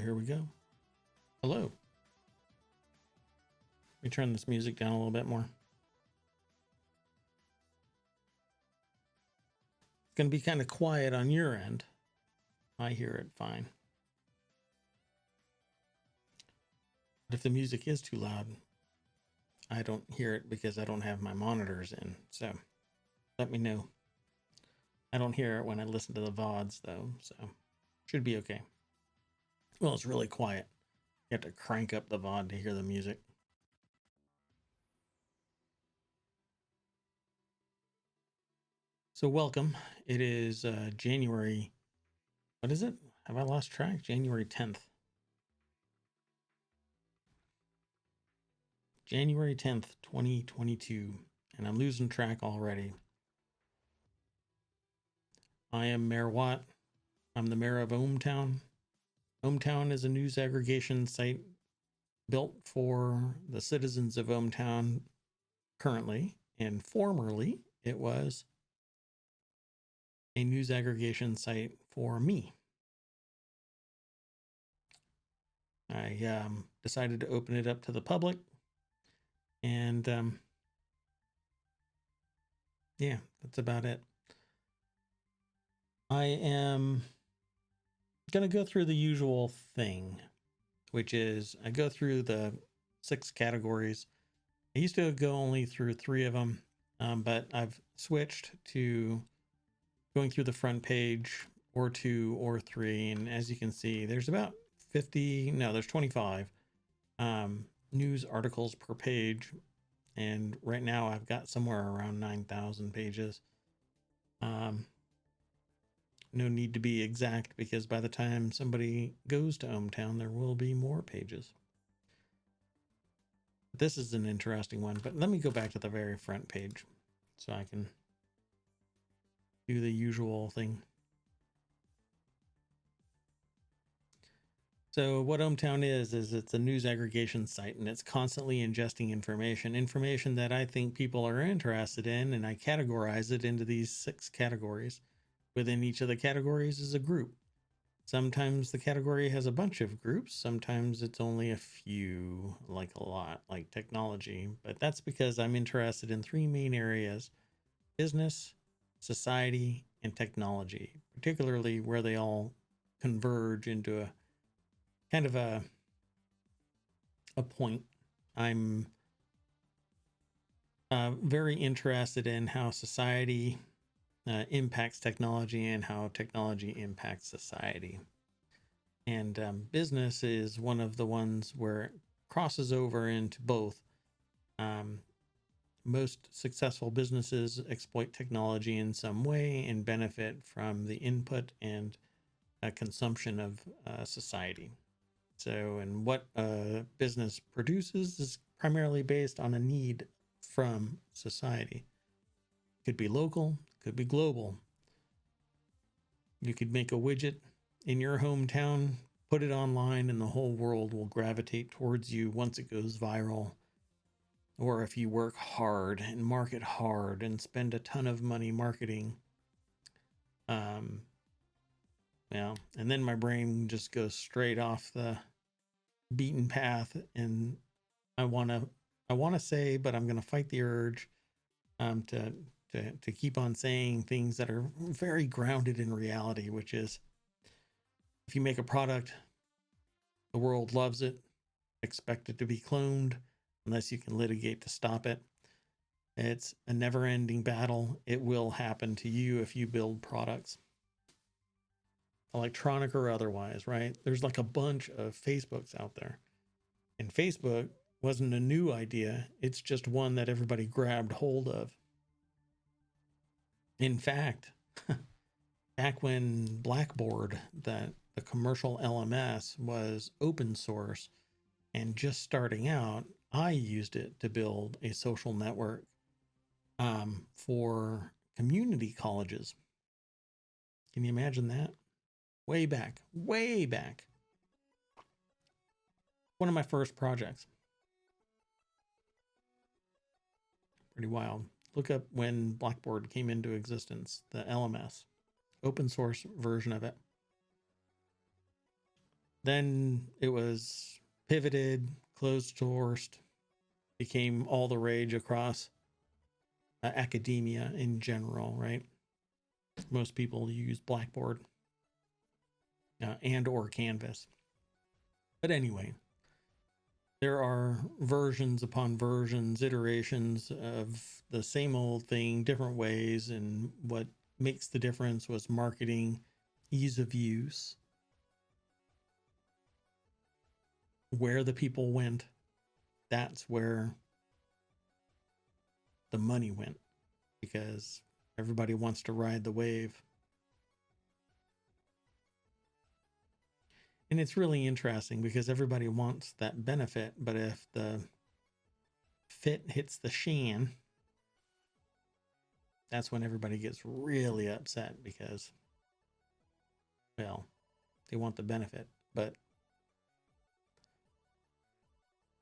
here we go. Hello. Let me turn this music down a little bit more. It's going to be kind of quiet on your end. I hear it fine. But if the music is too loud, I don't hear it because I don't have my monitors in. So let me know. I don't hear it when I listen to the VODs though, so should be okay. Well, it's really quiet. You have to crank up the VOD to hear the music. So welcome. It is January. What is it? Have I lost track? January 10th. January 10th, 2022. And I'm losing track already. I am Mayor Watt. I'm the mayor of ohmTown. ohmTown is a news aggregation site built for the citizens of ohmTown currently, and formerly it was a news aggregation site for me. I decided to open it up to the public, and yeah, that's about it. I am going to go through the usual thing, which is I go through the 6 categories. I used to go only through 3 of them, but I've switched to going through the front page or 2 or 3. And as you can see, there's about 25 news articles per page. And right now I've got somewhere around 9,000 pages. No need to be exact because by the time somebody goes to ohmTown, there will be more pages. This is an interesting one, but let me go back to the very front page so I can do the usual thing. So what ohmTown is it's a news aggregation site, and it's constantly ingesting information that I think people are interested in, and I categorize it into these 6 categories. Within each of the categories is a group. Sometimes the category has a bunch of groups. Sometimes it's only a few, like a lot, like technology. But that's because I'm interested in 3 main areas: business, society, and technology, particularly where they all converge into a kind of a point. I'm very interested in how society impacts technology and how technology impacts society. And business is one of the ones where it crosses over into both. Most successful businesses exploit technology in some way and benefit from the input and consumption of society. So, and what a business produces is primarily based on a need from society. Could be local, could be global. You could make a widget in your hometown, put it online, and the whole world will gravitate towards you once it goes viral. Or if you work hard and market hard and spend a ton of money marketing. Yeah, and then my brain just goes straight off the beaten path, and I want to say, but I'm going to fight the urge to keep on saying things that are very grounded in reality, which is if you make a product, the world loves it, expect it to be cloned unless you can litigate to stop it. It's a never-ending battle. It will happen to you if you build products, electronic or otherwise, right? There's like a bunch of Facebooks out there, and Facebook wasn't a new idea. It's just one that everybody grabbed hold of. In fact, back when Blackboard, the commercial LMS, was open source and just starting out, I used it to build a social network for community colleges. Can you imagine that? Way back. One of my first projects. Pretty wild. Look up when Blackboard came into existence, the LMS, open source version of it. Then it was pivoted, closed sourced, became all the rage across academia in general, right? Most people use Blackboard and or Canvas. But anyway, there are versions upon versions, iterations of the same old thing, different ways, and what makes the difference was marketing, ease of use, where the people went. That's where the money went, because everybody wants to ride the wave. And it's really interesting because everybody wants that benefit, but if the fit hits the shan, that's when everybody gets really upset because, well, they want the benefit, but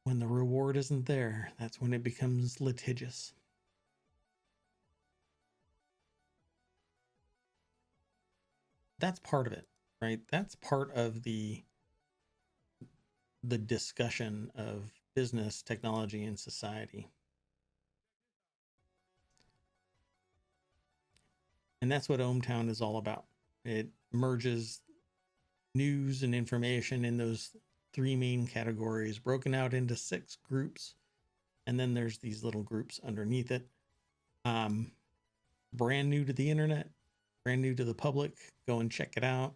when the reward isn't there, that's when it becomes litigious. That's part of it, right? That's part of the discussion of business, technology, and society. And that's what ohmTown is all about. It merges news and information in those three main categories, broken out into 6 groups. And then there's these little groups underneath it. Brand new to the internet, brand new to the public. Go and check it out.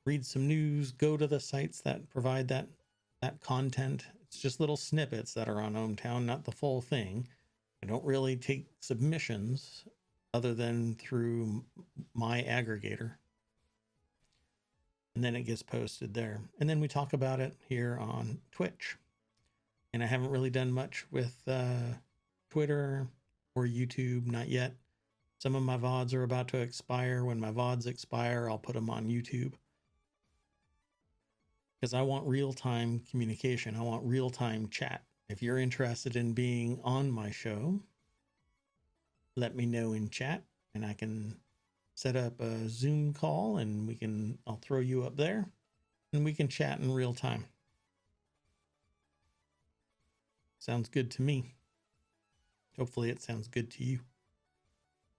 Read some news. Go to the sites that provide that content. It's just little snippets that are on ohmTown, not the full thing. I don't really take submissions other than through my aggregator. And then it gets posted there. And then we talk about it here on Twitch. And I haven't really done much with Twitter or YouTube, not yet. Some of my VODs are about to expire. When my VODs expire, I'll put them on YouTube. Because I want real-time communication. I want real-time chat. If you're interested in being on my show, let me know in chat and I can set up a Zoom call and I'll throw you up there and we can chat in real time. Sounds good to me. Hopefully it sounds good to you.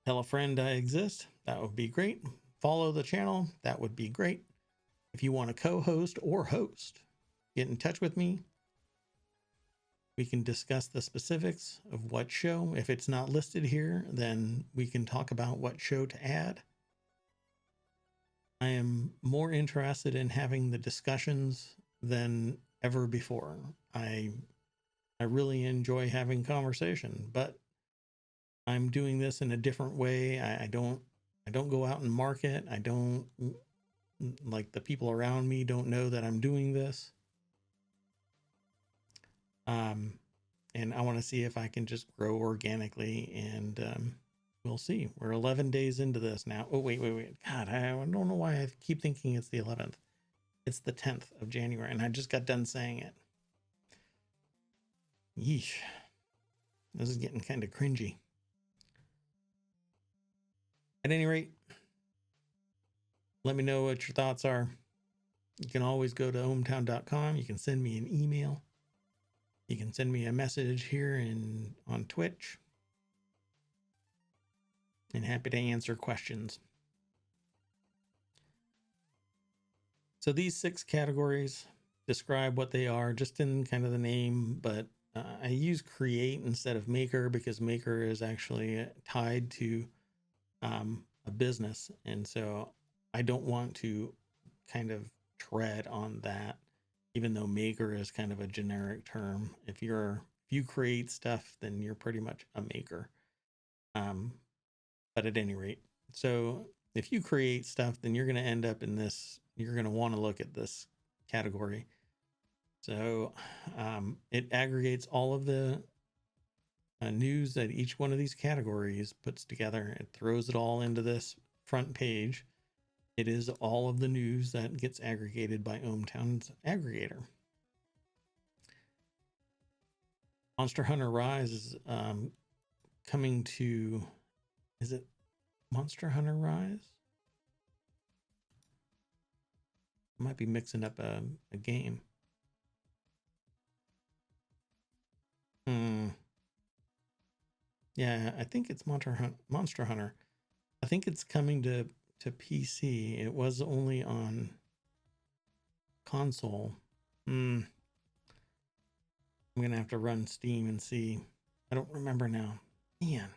Tell a friend I exist. That would be great. Follow the channel. That would be great. If you want to co-host or host, get in touch with me. We can discuss the specifics of what show. If it's not listed here, then we can talk about what show to add. I am more interested in having the discussions than ever before. I really enjoy having conversation, but I'm doing this in a different way. I don't go out and market. I don't, like, the people around me don't know that I'm doing this. And I want to see if I can just grow organically, and we'll see. We're 11 days into this now. Oh, wait. God, I don't know why I keep thinking it's the 11th. It's the 10th of January, and I just got done saying it. Yeesh. This is getting kind of cringy. At any rate, let me know what your thoughts are. You can always go to ohmTown.com. You can send me an email. You can send me a message here on Twitch. And happy to answer questions. So these 6 categories describe what they are just in kind of the name, but I use create instead of maker because maker is actually tied to a business. And so I don't want to kind of tread on that, even though maker is kind of a generic term. If you create stuff, then you're pretty much a maker. But at any rate, so if you create stuff, then you're going to end up in this, you're going to want to look at this category. So it aggregates all of the news that each one of these categories puts together. It throws it all into this front page. It is all of the news that gets aggregated by ohmTown's aggregator. Monster Hunter Rise is coming to, is it Monster Hunter Rise? I might be mixing up a game. Yeah, I think it's Monster Hunter. I think it's coming to PC. It was only on console. I'm gonna have to run Steam and see. I don't remember now. Man,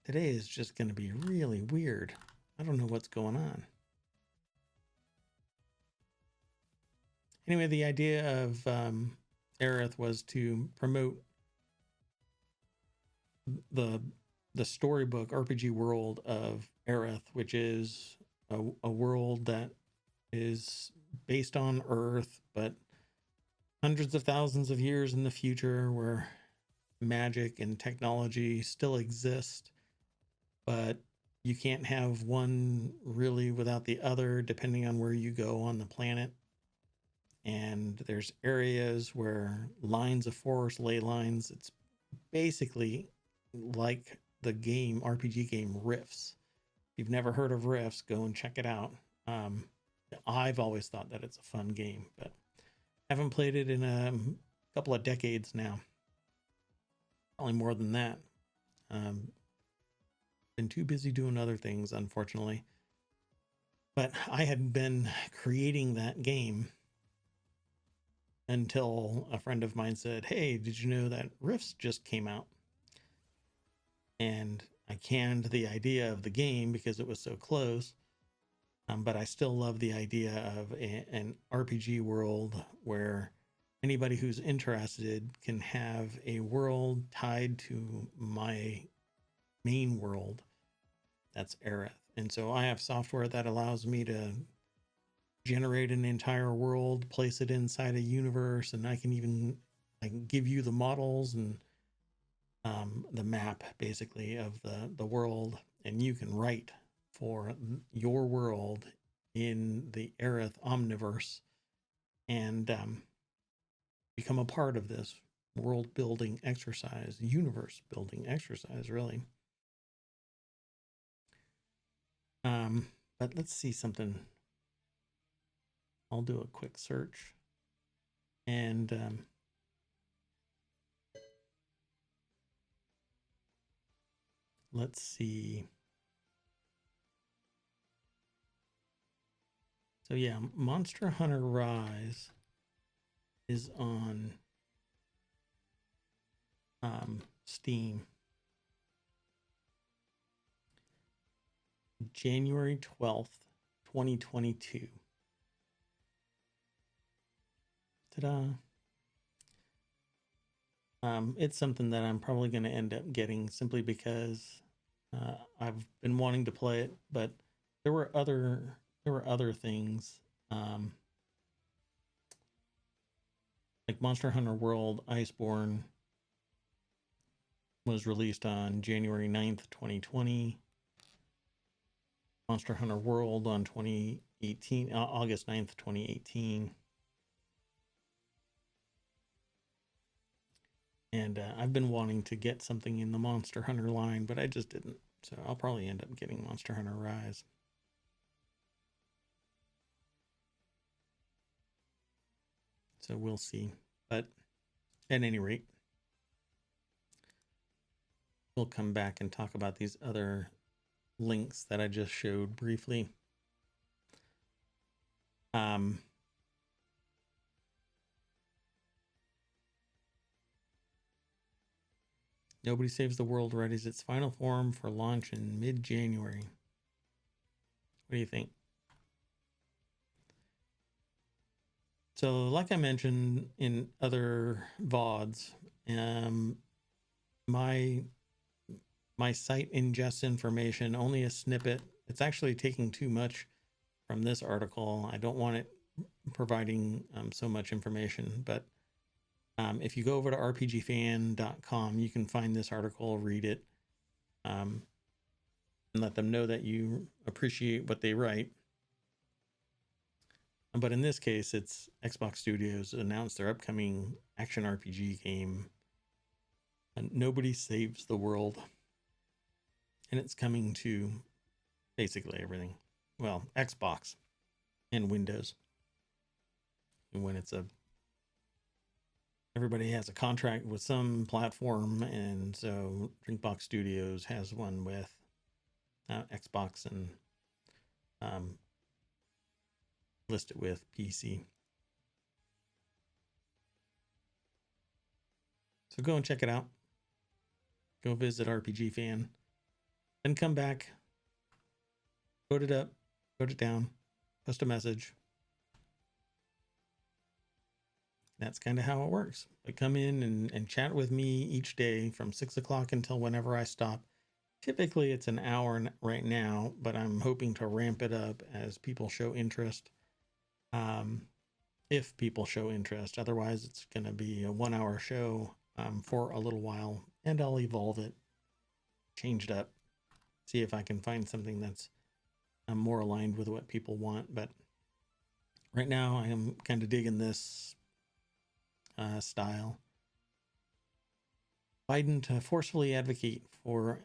today is just gonna be really weird. I don't know what's going on. Anyway, the idea of Aerith was to promote the storybook RPG world of Aerith, which is a world that is based on Earth, but hundreds of thousands of years in the future, where magic and technology still exist, but you can't have one really without the other, depending on where you go on the planet. And there's areas where lines of forest, ley lines. It's basically like the game, RPG game Rifts. If you've never heard of Rifts, go and check it out. I've always thought that it's a fun game, but haven't played it in a couple of decades now. Probably more than that. Been too busy doing other things, unfortunately. But I had been creating that game until a friend of mine said, "Hey, did you know that Rifts just came out?" And I canned the idea of the game because it was so close. But I still love the idea of an RPG world where anybody who's interested can have a world tied to my main world. That's Aerith. And so I have software that allows me to generate an entire world, place it inside a universe, and I can give you the models and the map, basically, of the world, and you can write for your world in the Aerith Omniverse and become a part of this world building exercise, universe building exercise, really. But let's see something. I'll do a quick search and let's see. So yeah, Monster Hunter Rise is on Steam. January 12th, 2022. Ta-da. It's something that I'm probably going to end up getting simply because I've been wanting to play it, but there were other things, like Monster Hunter World Iceborne was released on January 9th, 2020. Monster Hunter World on August 9th, 2018. And I've been wanting to get something in the Monster Hunter line, but I just didn't. So I'll probably end up getting Monster Hunter Rise. So we'll see. But at any rate, we'll come back and talk about these other links that I just showed briefly. Nobody Saves the World readies its final form for launch in mid-January. What do you think? So, like I mentioned in other VODs, my site ingests information, only a snippet. It's actually taking too much from this article. I don't want it providing so much information, but if you go over to rpgfan.com, you can find this article, read it, and let them know that you appreciate what they write. But in this case, it's Xbox Studios announced their upcoming action RPG game, Nobody Saves the World. And it's coming to basically everything. Well, Xbox. and Windows. And when it's everybody has a contract with some platform, and so Drinkbox Studios has one with Xbox and listed with PC. So go and check it out. Go visit RPG Fan. Then come back, vote it up, vote it down, post a message. That's kind of how it works. But come in and chat with me each day from 6 o'clock until whenever I stop. Typically it's an hour right now, but I'm hoping to ramp it up as people show interest. If people show interest. Otherwise, it's going to be a 1 hour show for a little while, and I'll evolve it, change it up, see if I can find something that's more aligned with what people want. But right now, I am kind of digging this style. Biden to forcefully advocate for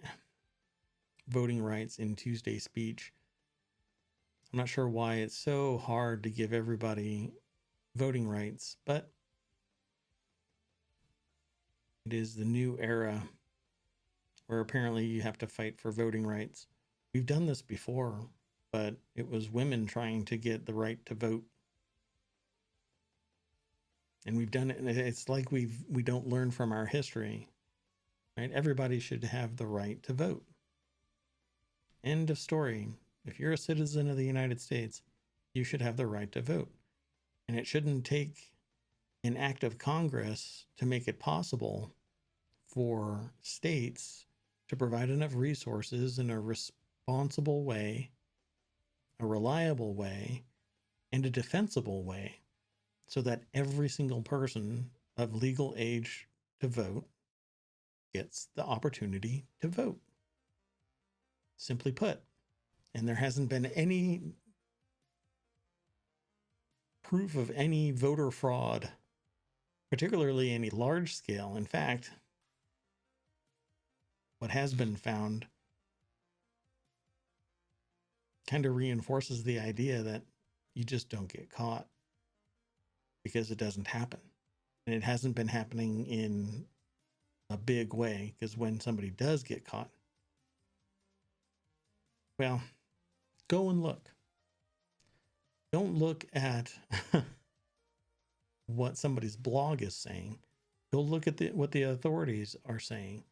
voting rights in Tuesday speech. I'm not sure why it's so hard to give everybody voting rights, but it is the new era where apparently you have to fight for voting rights. We've done this before, but it was women trying to get the right to vote. And we've done it, and it's like we don't learn from our history, right? Everybody should have the right to vote. End of story. If you're a citizen of the United States, you should have the right to vote. And it shouldn't take an act of Congress to make it possible for states to provide enough resources in a responsible way, a reliable way, and a defensible way so that every single person of legal age to vote gets the opportunity to vote. Simply put. And there hasn't been any proof of any voter fraud, particularly any large scale. In fact, what has been found kind of reinforces the idea that you just don't get caught because it doesn't happen. And it hasn't been happening in a big way, because when somebody does get caught, well, go and look. Don't look at what somebody's blog is saying. Go look at what the authorities are saying.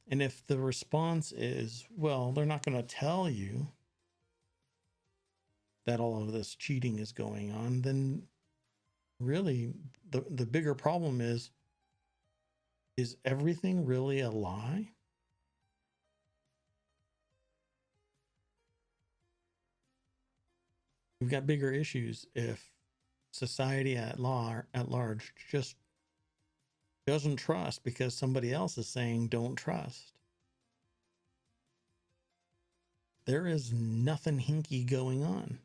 And if the response is, well, they're not going to tell you that all of this cheating is going on, then really the bigger problem is everything really a lie? We've got bigger issues if society at large just doesn't trust because somebody else is saying don't trust. There is nothing hinky going on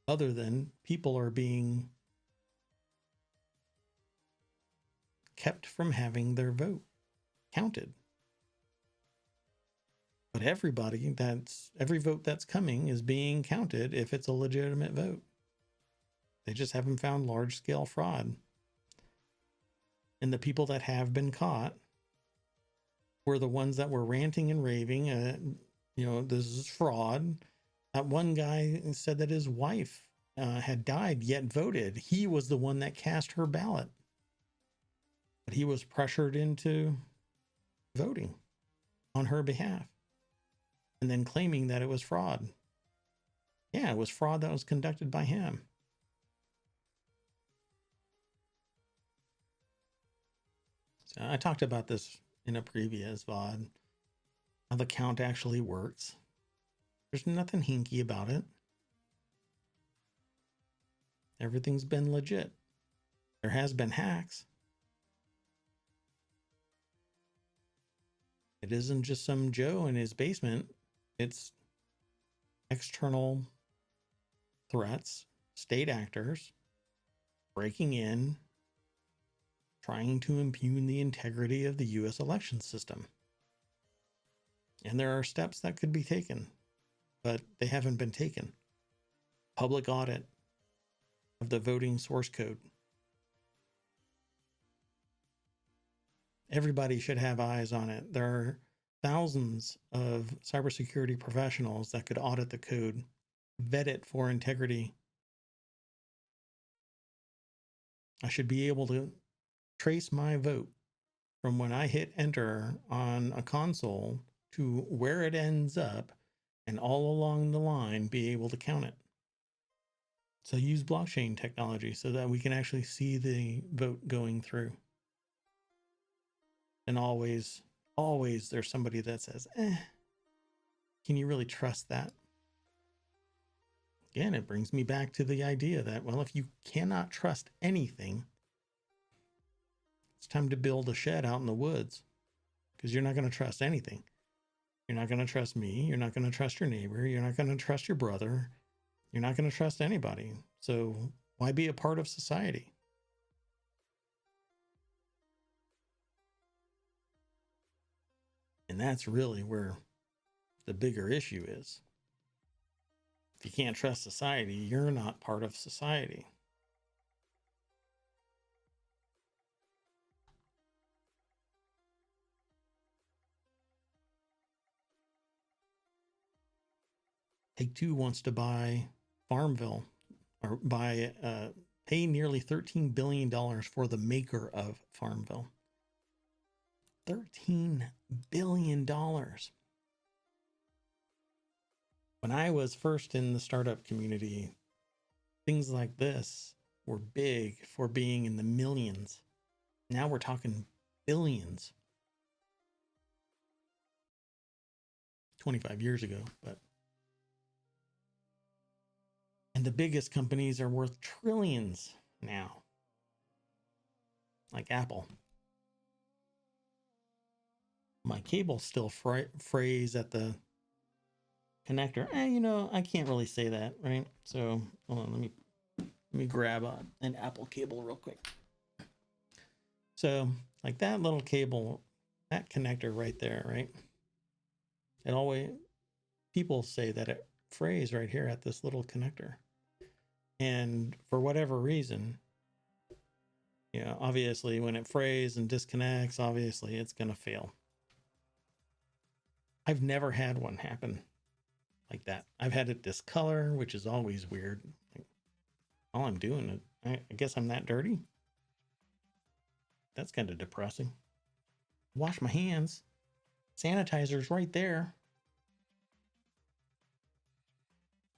other than people are being kept from having their vote counted. But every vote that's coming is being counted if it's a legitimate vote. They just haven't found large scale fraud. And the people that have been caught were the ones that were ranting and raving, this is fraud. That one guy said that his wife had died yet voted. He was the one that cast her ballot. But he was pressured into voting on her behalf. And then claiming that it was fraud. Yeah, it was fraud that was conducted by him. So I talked about this in a previous VOD, how the count actually works. There's nothing hinky about it. Everything's been legit. There has been hacks. It isn't just some Joe in his basement. It's external threats, state actors breaking in, trying to impugn the integrity of the U.S. election system. And there are steps that could be taken, but they haven't been taken. public audit of the voting source code. Everybody should have eyes on it. There are thousands of cybersecurity professionals that could audit the code, vet it for integrity. I should be able to trace my vote from when I hit enter on a console to where it ends up, and all along the line be able to count it. So use blockchain technology so that we can actually see the vote going through. And always there's somebody that says, can you really trust that? Again, it brings me back to the idea that, well, if you cannot trust anything, it's time to build a shed out in the woods, because you're not going to trust anything. You're not going to trust me. You're not going to trust your neighbor. You're not going to trust your brother. You're not going to trust anybody. So why be a part of society? And that's really where the bigger issue is. If you can't trust society, you're not part of society. Take-Two wants to buy Farmville, or pay nearly $13 billion for the maker of Farmville. $13 billion. When I was first in the startup community, things like this were big for being in the millions. Now we're talking billions. 25 years ago, but. And the biggest companies are worth trillions now, like Apple. My cable still frays at the connector. I can't really say that, right? So hold on, let me grab an Apple cable real quick. So like that little cable, that connector right there, right? It always, people say that it frays right here at this little connector. And for whatever reason, obviously when it frays and disconnects, obviously it's going to fail. I've never had one happen like that. I've had it discolor, which is always weird. Like, all I'm doing, I guess I'm that dirty. That's kind of depressing. Wash my hands. Sanitizer's right there.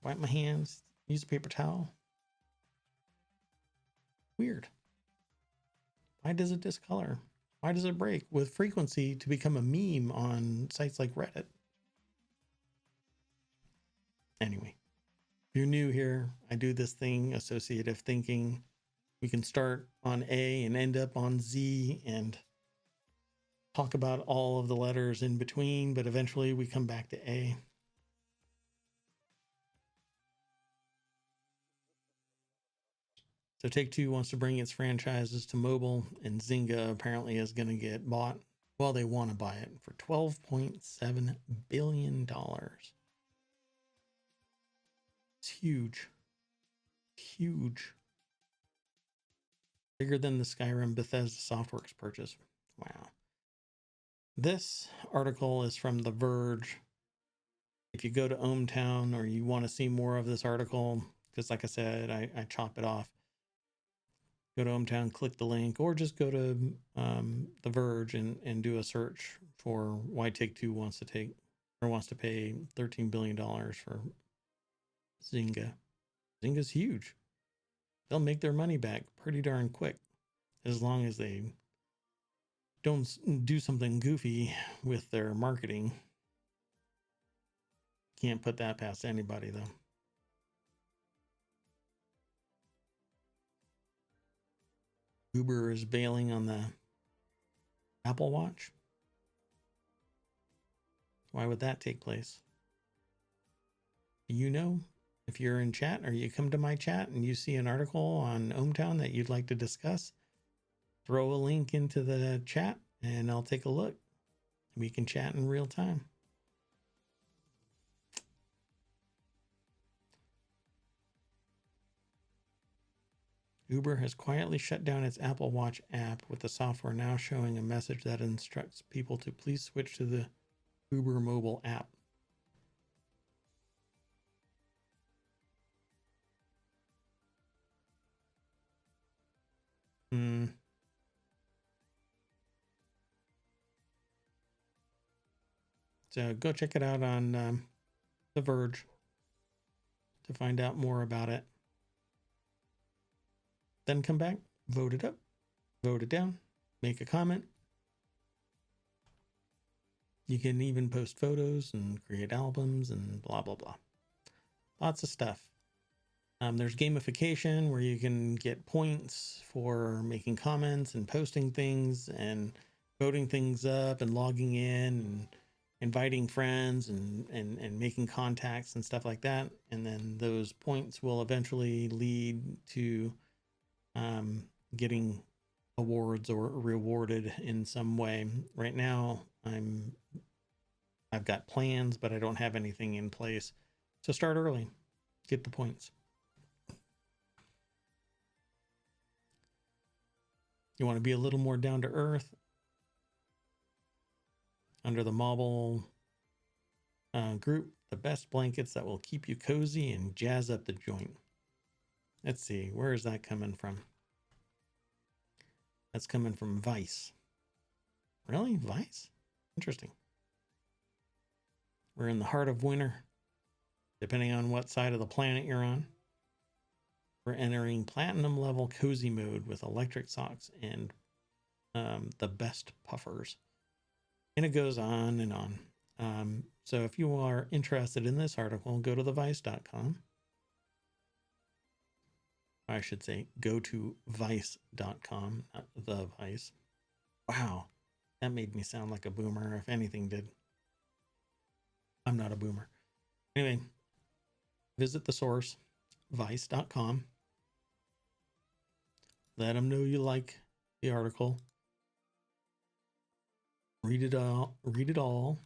Wipe my hands. Use a paper towel. Weird. Why does it discolor? Why does it break with frequency to become a meme on sites like Reddit? Anyway, if you're new here, I do this thing, associative thinking. We can start on A and end up on Z and talk about all of the letters in between, but eventually we come back to A. So Take-Two wants to bring its franchises to mobile, and Zynga apparently is going to get bought. Well, they want to buy it for $12.7 billion. It's huge. Huge. Bigger than the Skyrim Bethesda Softworks purchase. Wow. This article is from The Verge. If you go to ohmTown or you want to see more of this article, because like I said, I chop it off. Go to ohmTown, click the link, or just go to The Verge and do a search for why Take-Two wants to pay $13 billion for Zynga. Zynga's huge. They'll make their money back pretty darn quick, as long as they don't do something goofy with their marketing. Can't put that past anybody, though. Uber is bailing on the Apple Watch. Why would that take place? If you're in chat or you come to my chat and you see an article on ohmTown that you'd like to discuss, throw a link into the chat and I'll take a look. We can chat in real time. Uber has quietly shut down its Apple Watch app, with the software now showing a message that instructs people to please switch to the Uber mobile app. So go check it out on The Verge to find out more about it. Then come back, vote it up, vote it down, make a comment. You can even post photos and create albums and blah, blah, blah. Lots of stuff. There's gamification where you can get points for making comments and posting things and voting things up and logging in and inviting friends and making contacts and stuff like that. And then those points will eventually lead to getting awards or rewarded in some way. Right now, I've got plans, but I don't have anything in place. So start early, get the points. You want to be a little more down to earth? Under the Marble group, the best blankets that will keep you cozy and jazz up the joint. Let's see, where is that coming from? That's coming from Vice. Really? Vice? Interesting. We're in the heart of winter, depending on what side of the planet you're on. We're entering platinum level cozy mode with electric socks and the best puffers. And it goes on and on. So if you are interested in this article, go to thevice.com. I should say go to vice.com, not the Vice. Wow, that made me sound like a boomer, if anything did. I'm not a boomer. Anyway, visit the source, vice.com. Let them know you like the article. Read it all. Read it all.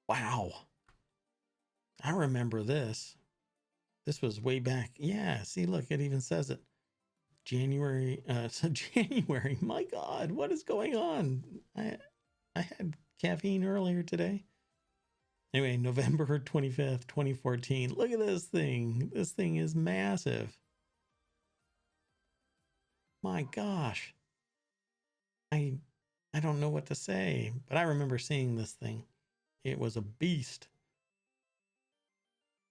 Wow. I remember this. This was way back. Yeah, see, look, it even says it. January. So January. My God, what is going on? I had caffeine earlier today. Anyway, November 25th, 2014. Look at this thing. This thing is massive. My gosh. I don't know what to say, but I remember seeing this thing. It was a beast.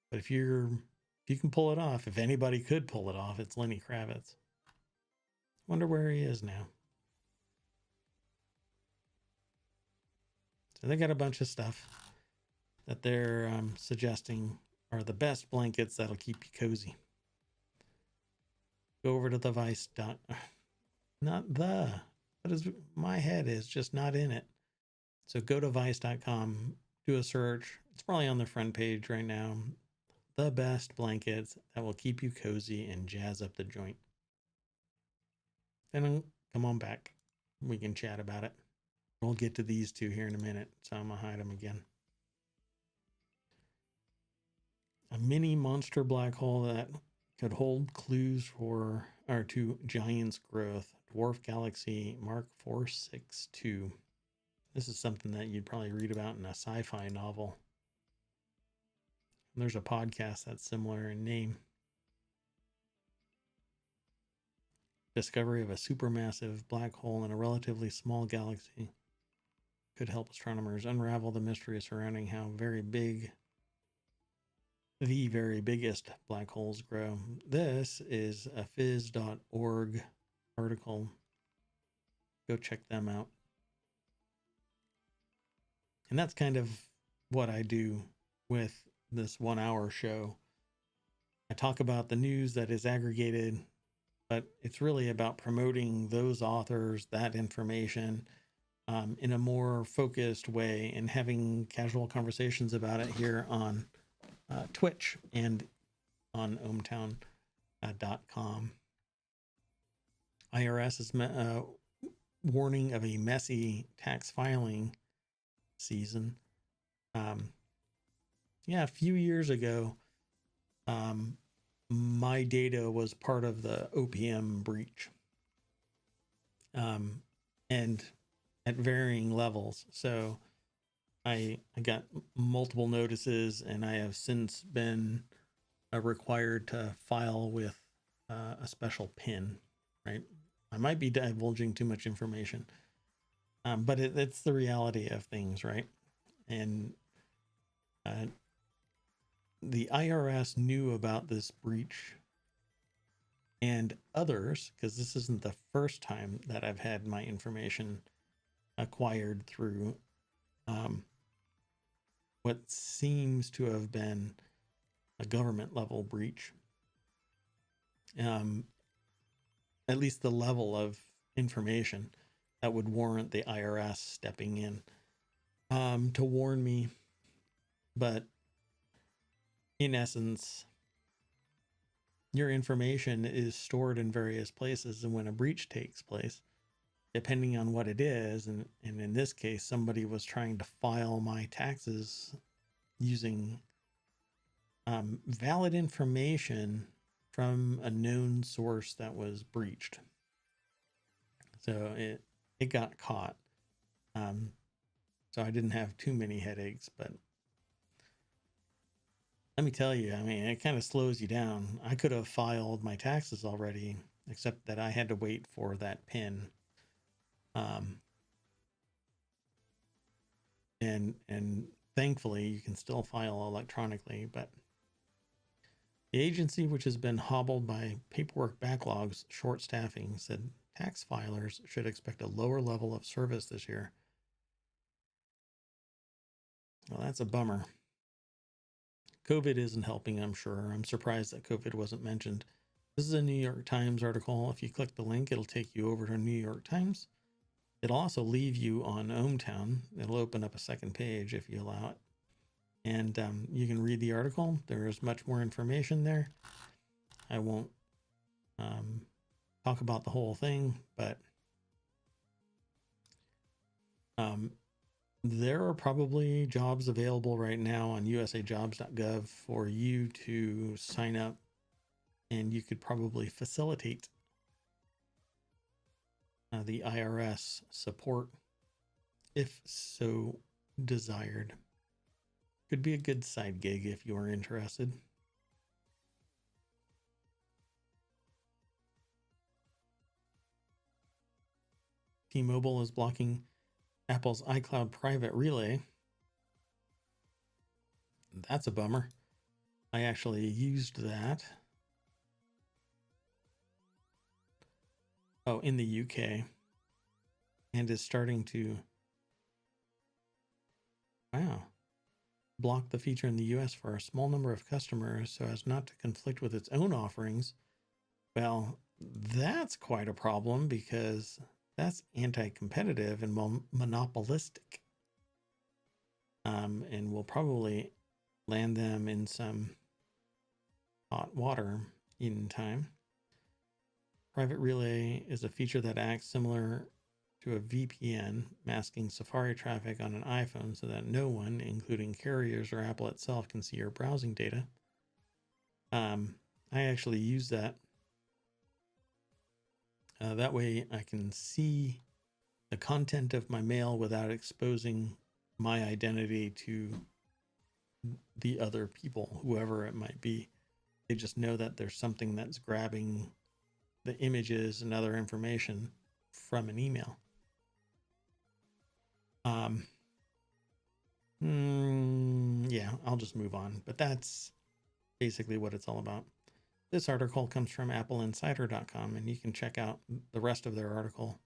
But if you can pull it off, if anybody could pull it off, it's Lenny Kravitz. Wonder where he is now. So they got a bunch of stuff that they're suggesting are the best blankets that'll keep you cozy. Go over to the Vice. Not the. What is my head is just not in it. So go to vice.com, do a search. It's probably on the front page right now. The best blankets that will keep you cozy and jazz up the joint. Then come on back. We can chat about it. We'll get to these two here in a minute, so I'm going to hide them again. A mini monster black hole that could hold clues to giant's growth. Dwarf Galaxy Mark 462. This is something that you'd probably read about in a sci-fi novel. And there's a podcast that's similar in name. Discovery of a supermassive black hole in a relatively small galaxy could help astronomers unravel the mystery surrounding how the very biggest black holes grow. This is a phys.org article. Go check them out. And that's kind of what I do with this 1 hour show. I talk about the news that is aggregated, but it's really about promoting those authors, that information, in a more focused way and having casual conversations about it here on Twitch and on ohmTown.com. IRS is warning of a messy tax filing season. A few years ago, my data was part of the OPM breach, and at varying levels. So I got multiple notices, and I have since been required to file with a special PIN, right? I might be divulging too much information, but it's the reality of things, right? And uh, the IRS knew about this breach and others, because this isn't the first time that I've had my information acquired through what seems to have been a government level breach. At least the level of information that would warrant the IRS stepping in to warn me. But in essence, your information is stored in various places, and when a breach takes place, depending on what it is, and in this case, somebody was trying to file my taxes using valid information from a known source that was breached. So it got caught. So I didn't have too many headaches, but let me tell you, I mean, it kind of slows you down. I could have filed my taxes already, except that I had to wait for that PIN. And thankfully you can still file electronically, but the agency, which has been hobbled by paperwork backlogs, short staffing, said tax filers should expect a lower level of service this year. Well, that's a bummer. COVID isn't helping, I'm sure. I'm surprised that COVID wasn't mentioned. This is a New York Times article. If you click the link, it'll take you over to New York Times. It'll also leave you on ohmTown. It'll open up a second page if you allow it. And you can read the article. There is much more information there. I won't talk about the whole thing, but there are probably jobs available right now on usajobs.gov for you to sign up, and you could probably facilitate the IRS support if so desired. Could be a good side gig if you are interested. T-Mobile is blocking Apple's iCloud private relay. That's a bummer. I actually used that. Oh, in the UK. And is starting to, block the feature in the US for a small number of customers so as not to conflict with its own offerings. Well, that's quite a problem because that's anti-competitive and monopolistic. And will probably land them in some hot water in time. Private Relay is a feature that acts similar to a VPN, masking Safari traffic on an iPhone so that no one, including carriers or Apple itself, can see your browsing data. I actually use that. That way I can see the content of my mail without exposing my identity to the other people, whoever it might be. They just know that there's something that's grabbing the images and other information from an email. Yeah, I'll just move on, but that's basically what it's all about. This article comes from appleinsider.com, and you can check out the rest of their article.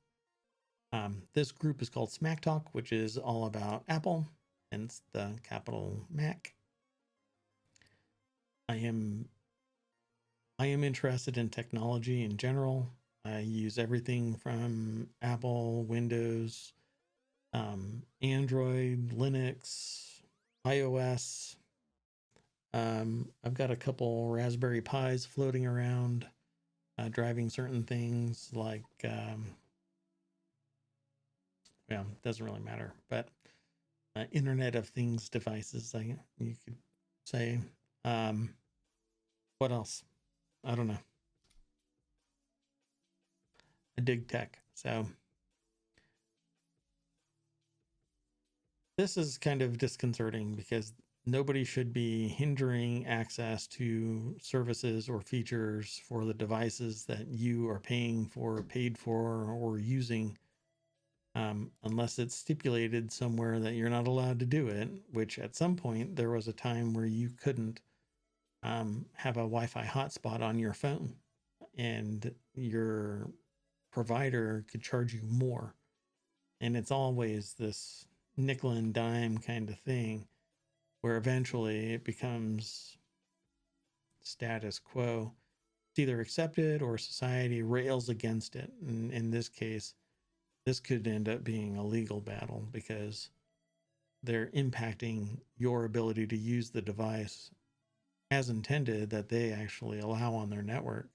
This group is called Smack Talk, which is all about Apple, hence the capital Mac. I am interested in technology in general. I use everything from Apple, Windows, Android, Linux, iOS. I've got a couple Raspberry Pis floating around, driving certain things like, doesn't really matter, but Internet of Things devices, you could say. What else? I don't know. I dig tech. So this is kind of disconcerting because nobody should be hindering access to services or features for the devices that you are paying for, paid for, or using, unless it's stipulated somewhere that you're not allowed to do it, which at some point there was a time where you couldn't have a Wi-Fi hotspot on your phone and your provider could charge you more. And it's always this nickel and dime kind of thing where eventually it becomes status quo. It's either accepted or society rails against it. And in this case, this could end up being a legal battle because they're impacting your ability to use the device as intended that they actually allow on their network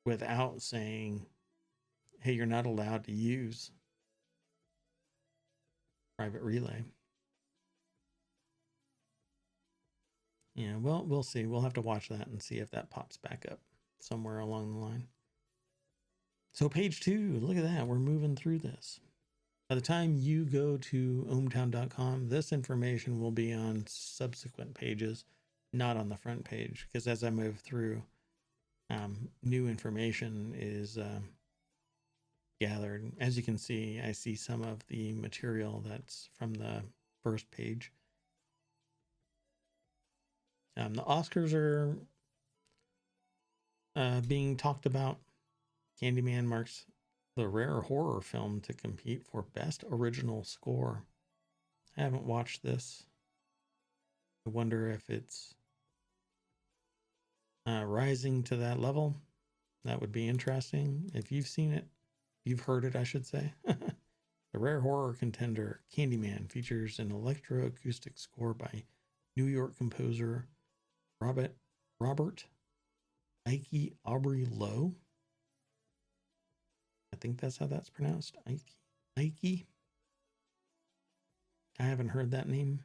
without saying, hey, you're not allowed to use private relay. Yeah, well, we'll see. We'll have to watch that and see if that pops back up somewhere along the line. So page 2, look at that. We're moving through this. By the time you go to ohmTown.com, this information will be on subsequent pages, not on the front page, because as I move through, new information is gathered. As you can see, I see some of the material that's from the first page. The Oscars are being talked about. Candyman marks the rare horror film to compete for Best Original Score. I haven't watched this. I wonder if it's rising to that level. That would be interesting. If you've seen it, you've heard it, I should say. The rare horror contender, Candyman, features an electroacoustic score by New York composer Robert Ike Aubrey Lowe. I think that's how that's pronounced. Ike. I haven't heard that name.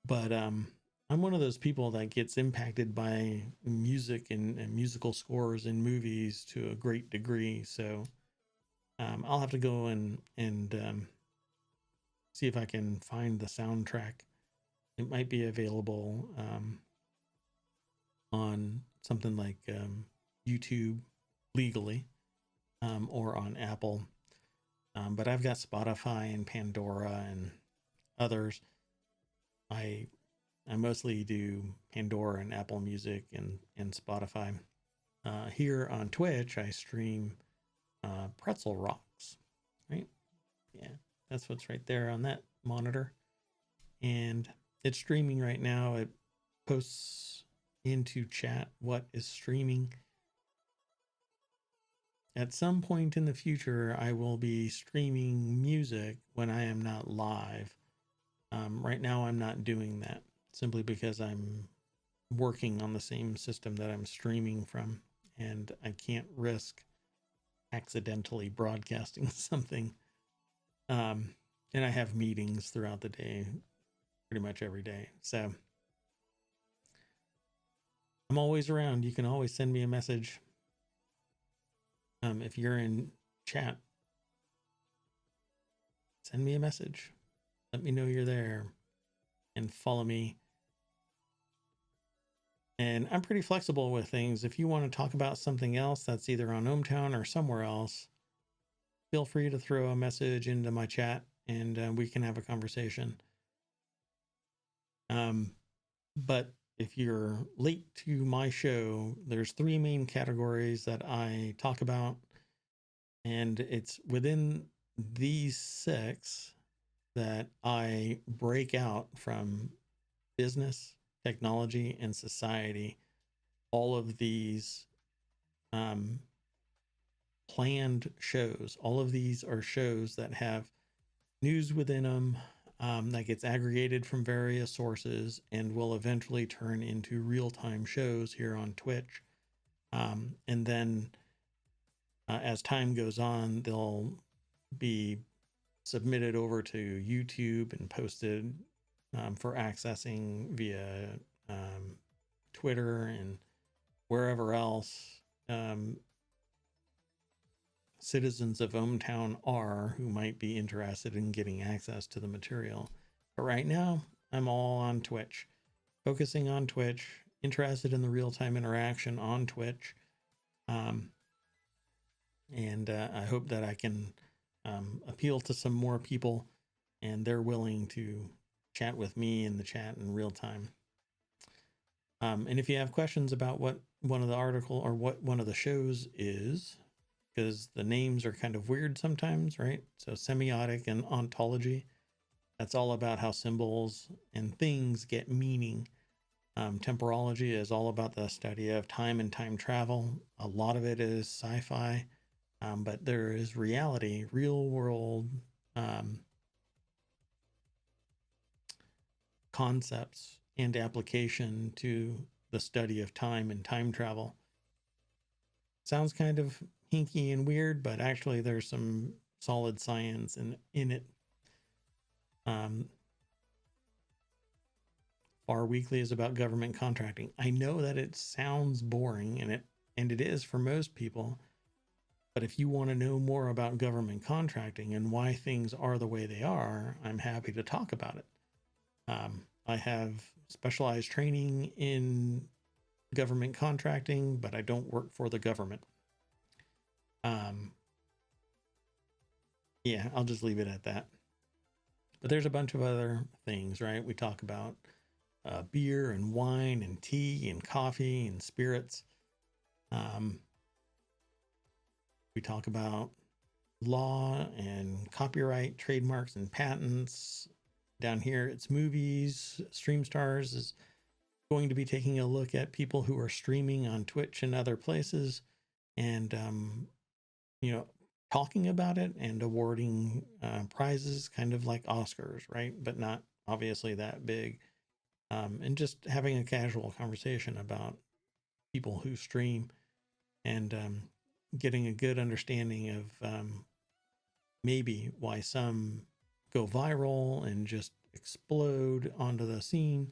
But I'm one of those people that gets impacted by music and musical scores in movies to a great degree. So I'll have to go and see if I can find the soundtrack. It might be available on something like YouTube legally or on Apple. But I've got Spotify and Pandora and others. I mostly do Pandora and Apple Music and Spotify. Here on Twitch, I stream Pretzel Rocks, right? Yeah, that's what's right there on that monitor. And it's streaming right now. It posts into chat what is streaming. At some point in the future, I will be streaming music when I am not live. Right now, I'm not doing that simply because I'm working on the same system that I'm streaming from, and I can't risk accidentally broadcasting something. And I have meetings throughout the day, pretty much every day. So I'm always around. You can always send me a message. If you're in chat, send me a message. Let me know you're there and follow me. And I'm pretty flexible with things. If you want to talk about something else that's either on ohmTown or somewhere else, feel free to throw a message into my chat and we can have a conversation. But if you're late to my show, there's 3 main categories that I talk about. And it's within these 6 that I break out from business, technology, and society. All of these planned shows, all of these are shows that have news within them that gets aggregated from various sources and will eventually turn into real-time shows here on Twitch. And then as time goes on, they'll be submitted over to YouTube and posted for accessing via Twitter and wherever else citizens of ohmTown are who might be interested in getting access to the material. But right now, I'm all on Twitch, focusing on Twitch, interested in the real-time interaction on Twitch. And I hope that I can appeal to some more people and they're willing to chat with me in the chat in real time. And if you have questions about what one of the article or what one of the shows is, because the names are kind of weird sometimes, right? So semiotic and ontology, that's all about how symbols and things get meaning. Temporology is all about the study of time and time travel. A lot of it is sci-fi, but there is reality, real world concepts and application to the study of time and time travel. Sounds kind of hinky and weird, but actually there's some solid science in it. Our Weekly is about government contracting. I know that it sounds boring, and it is for most people, but if you want to know more about government contracting and why things are the way they are, I'm happy to talk about it. I have specialized training in government contracting, but I don't work for the government. Yeah, I'll just leave it at that. But there's a bunch of other things, right? We talk about beer and wine and tea and coffee and spirits. We talk about law and copyright, trademarks and patents. Down here, it's movies. Stream Stars is going to be taking a look at people who are streaming on Twitch and other places and, talking about it and awarding prizes, kind of like Oscars, right? But not obviously that big. And just having a casual conversation about people who stream and getting a good understanding of maybe why some go viral and just explode onto the scene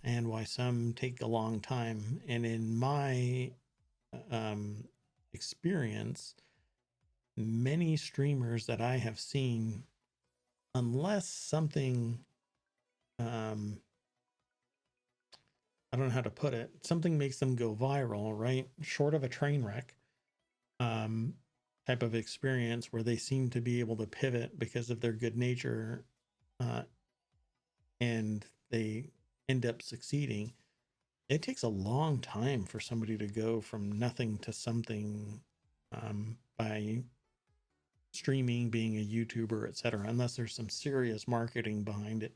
and why some take a long time. And in my experience, many streamers that I have seen, unless something, I don't know how to put it, something makes them go viral, right? Short of a train wreck type of experience where they seem to be able to pivot because of their good nature and they end up succeeding. It takes a long time for somebody to go from nothing to something by streaming, being a YouTuber, etc., unless there's some serious marketing behind it.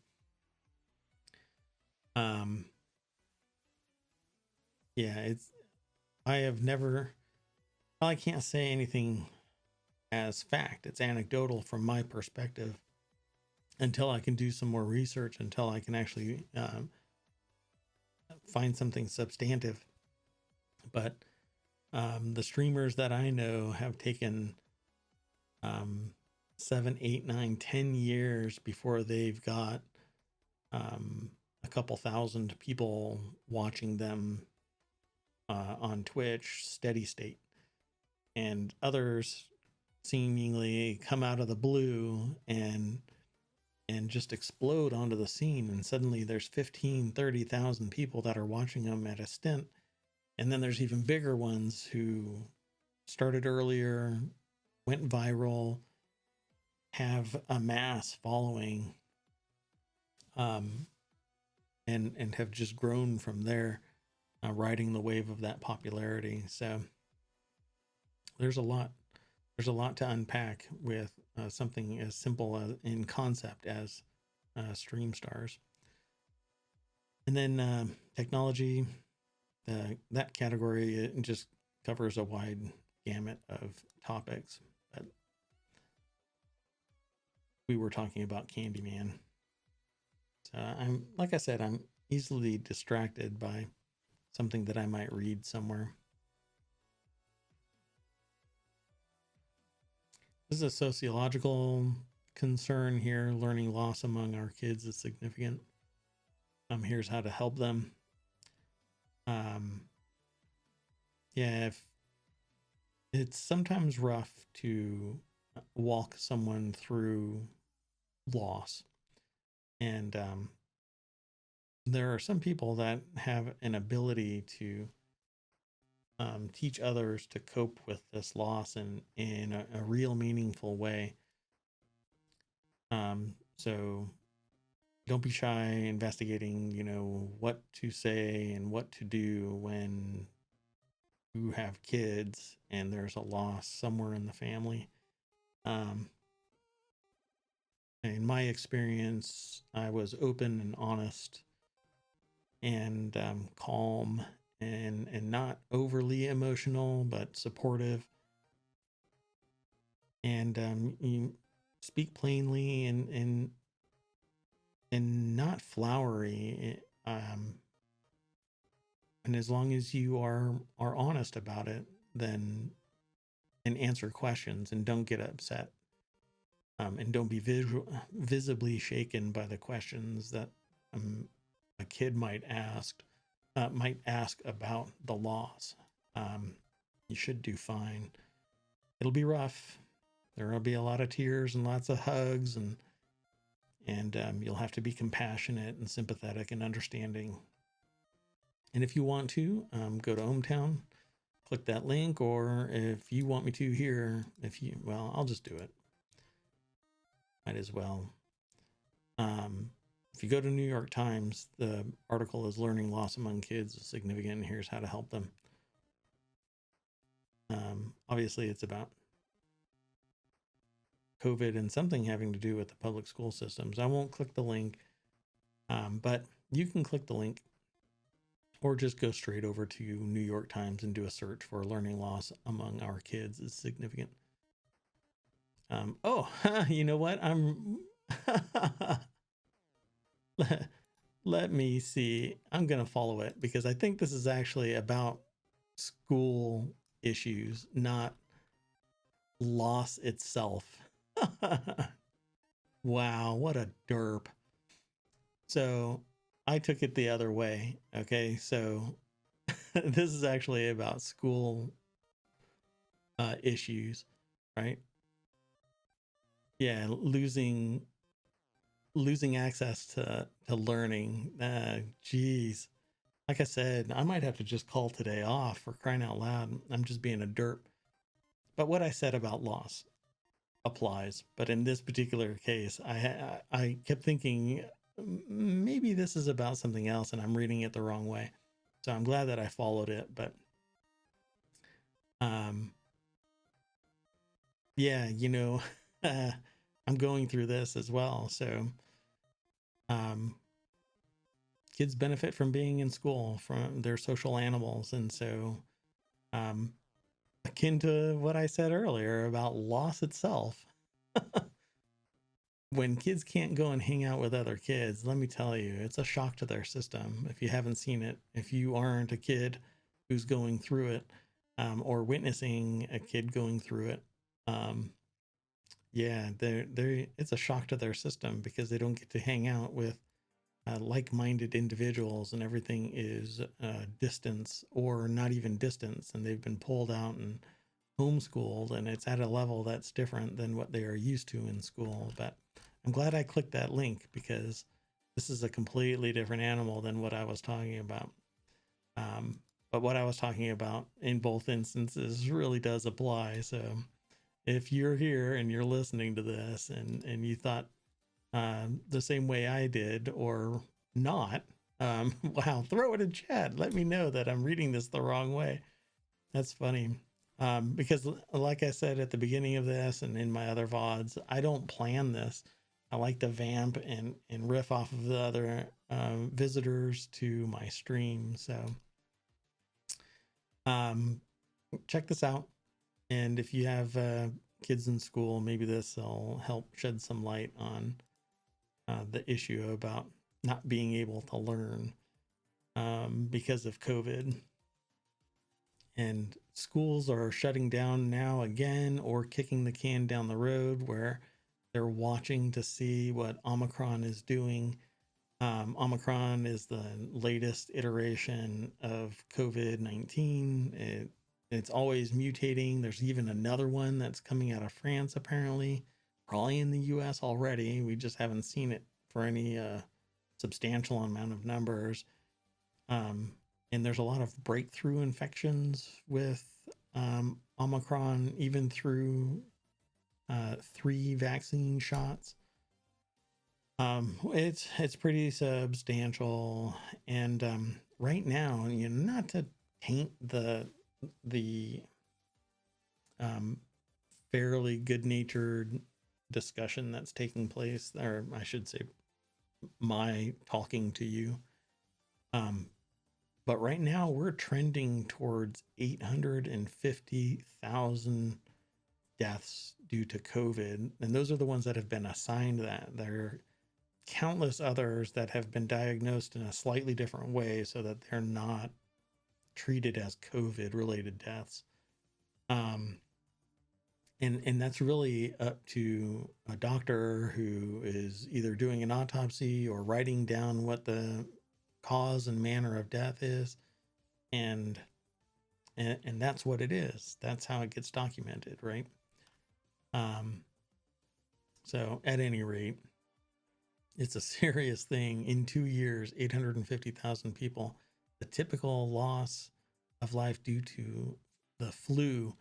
I can't say anything as fact. It's anecdotal from my perspective until I can do some more research, until I can actually find something substantive. But the streamers that I know have taken 7, 8, 9, 10 years before they've got a couple thousand people watching them on Twitch, steady state. And others seemingly come out of the blue and just explode onto the scene, and suddenly there's 15, 30,000 people that are watching them at a stint. And then there's even bigger ones who started earlier, went viral, have a mass following, and have just grown from there, riding the wave of that popularity. So there's a lot to unpack with something as simple in concept as Stream Stars. And then technology, that category, it just covers a wide gamut of topics. But we were talking about Candyman. So like I said, I'm easily distracted by something that I might read somewhere. This is a sociological concern here. Learning loss among our kids is significant. Here's how to help them. Yeah, if it's sometimes rough to walk someone through loss. And there are some people that have an ability to teach others to cope with this loss in a real meaningful way. So don't be shy investigating, what to say and what to do when you have kids and there's a loss somewhere in the family. In my experience, I was open and honest and calm and not overly emotional, but supportive. And you speak plainly and not flowery. And as long as you are honest about it, then and answer questions and don't get upset. And don't be visibly shaken by the questions that a kid might ask about the loss. You should do fine. It'll be rough. There will be a lot of tears and lots of hugs, and you'll have to be compassionate and sympathetic and understanding. And if you want to, go to ohmTown, click that link, or if you want me to here, I'll just do it. Might as well. If you go to New York Times, the article is "Learning Loss Among Kids is Significant, and Here's How to Help Them." Obviously, it's about COVID and something having to do with the public school systems. I won't click the link, but you can click the link or just go straight over to New York Times and do a search for "Learning Loss Among Our Kids is Significant." You know what? Let me see. I'm going to follow it because I think this is actually about school issues, not loss itself. Wow, what a derp. So I took it the other way. Okay, so this is actually about school issues, right? Yeah, losing access to learning. Geez. Like I said, I might have to just call today off, for crying out loud. I'm just being a derp. But what I said about loss applies. But in this particular case, I kept thinking maybe this is about something else and I'm reading it the wrong way. So I'm glad that I followed it. But yeah, I'm going through this as well. So kids benefit from being in school, from their social animals. And so akin to what I said earlier about loss itself, when kids can't go and hang out with other kids, let me tell you, it's a shock to their system. If you haven't seen it, if you aren't a kid who's going through it, or witnessing a kid going through it, it's a shock to their system because they don't get to hang out with like-minded individuals, and everything is distance or not even distance, and they've been pulled out and homeschooled, and it's at a level that's different than what they are used to in school. But I'm glad I clicked that link because this is a completely different animal than what I was talking about. But what I was talking about in both instances really does apply. So if you're here and you're listening to this and you thought the same way I did or not, wow, throw it in chat. Let me know that I'm reading this the wrong way. That's funny. Because like I said at the beginning of this and in my other VODs, I don't plan this. I like to vamp and riff off of the other visitors to my stream. So check this out. And if you have kids in school, maybe this will help shed some light on the issue about not being able to learn because of COVID. And schools are shutting down now again, or kicking the can down the road, where they're watching to see what Omicron is doing. Omicron is the latest iteration of COVID-19. It's always mutating. There's even another one that's coming out of France, apparently, probably in the US already. We just haven't seen it for any substantial amount of numbers. And there's a lot of breakthrough infections with Omicron, even through 3 vaccine shots. It's pretty substantial, and right now, not to taint the um, fairly good-natured discussion that's taking place, or I should say, my talking to you. But right now we're trending towards 850,000 deaths due to COVID, and those are the ones that have been assigned that. There are countless others that have been diagnosed in a slightly different way so that they're not treated as COVID related deaths. And that's really up to a doctor who is either doing an autopsy or writing down what the cause and manner of death is, and that's what it is. That's how it gets documented, right? So at any rate, it's a serious thing. In 2 years, 850,000 people. The typical loss of life due to the flu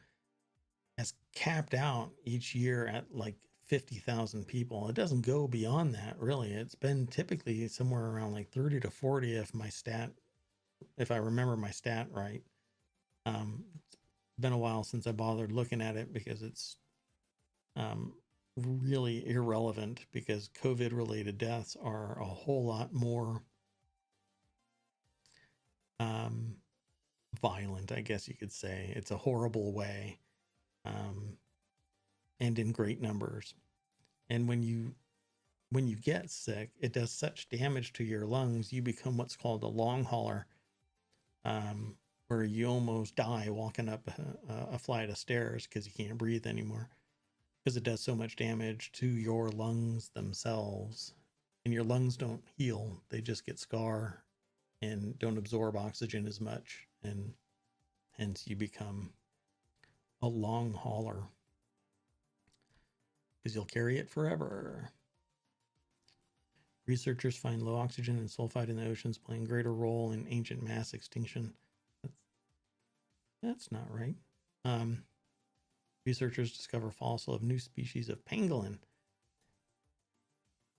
has capped out each year at like 50,000 people. It doesn't go beyond that, really. It's been typically somewhere around like 30 to 40 if I remember my stat right. It's been a while since I bothered looking at it because it's really irrelevant, because COVID related deaths are a whole lot more violent, I guess you could say. It's a horrible way, and in great numbers. And when you get sick, it does such damage to your lungs, you become what's called a long hauler, where you almost die walking up a flight of stairs because you can't breathe anymore, because it does so much damage to your lungs themselves. And your lungs don't heal, they just get scar and don't absorb oxygen as much, and hence you become a long hauler because you'll carry it forever. Researchers find low oxygen and sulfide in the oceans playing greater role in ancient mass extinction. That's not right. Researchers discover fossil of new species of pangolin.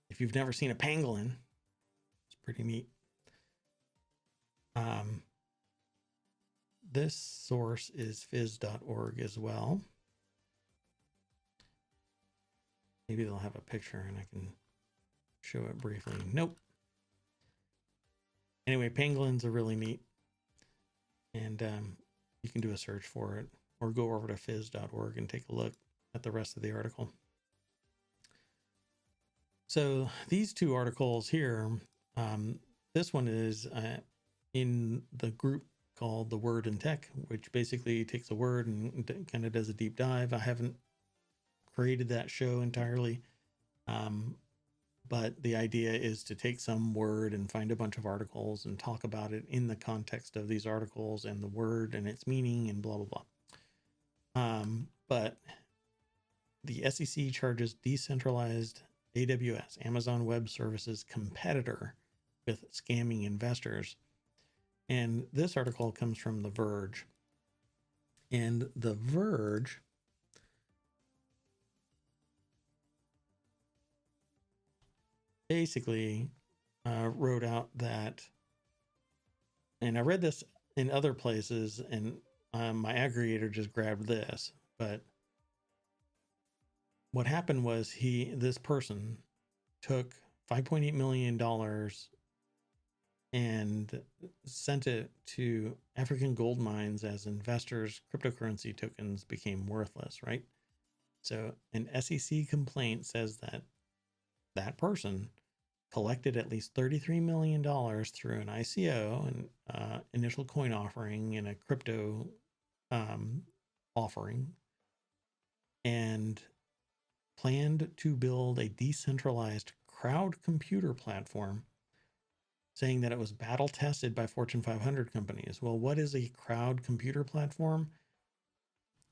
If you've never seen a pangolin, it's pretty neat. This source is phys.org as well. Maybe they'll have a picture and I can show it briefly. Nope. Anyway, pangolins are really neat, and you can do a search for it, or go over to phys.org and take a look at the rest of the article. So these 2 articles here, this one is in the group called The Word in Tech, which basically takes a word and kind of does a deep dive. I haven't created that show entirely, but the idea is to take some word and find a bunch of articles and talk about it in the context of these articles and the word and its meaning and blah, blah, blah. But the SEC charges decentralized AWS, Amazon Web Services competitor, with scamming investors. And this article comes from The Verge. And The Verge basically wrote out that, and I read this in other places, and my aggregator just grabbed this, but what happened was this person took $5.8 million and sent it to African gold mines as investors. Cryptocurrency tokens became worthless, right? So an SEC complaint says that that person collected at least $33 million through an ICO, an initial coin offering, and a crypto offering, and planned to build a decentralized crowd computer platform saying that it was battle tested by Fortune 500 companies. Well, what is a crowd computer platform?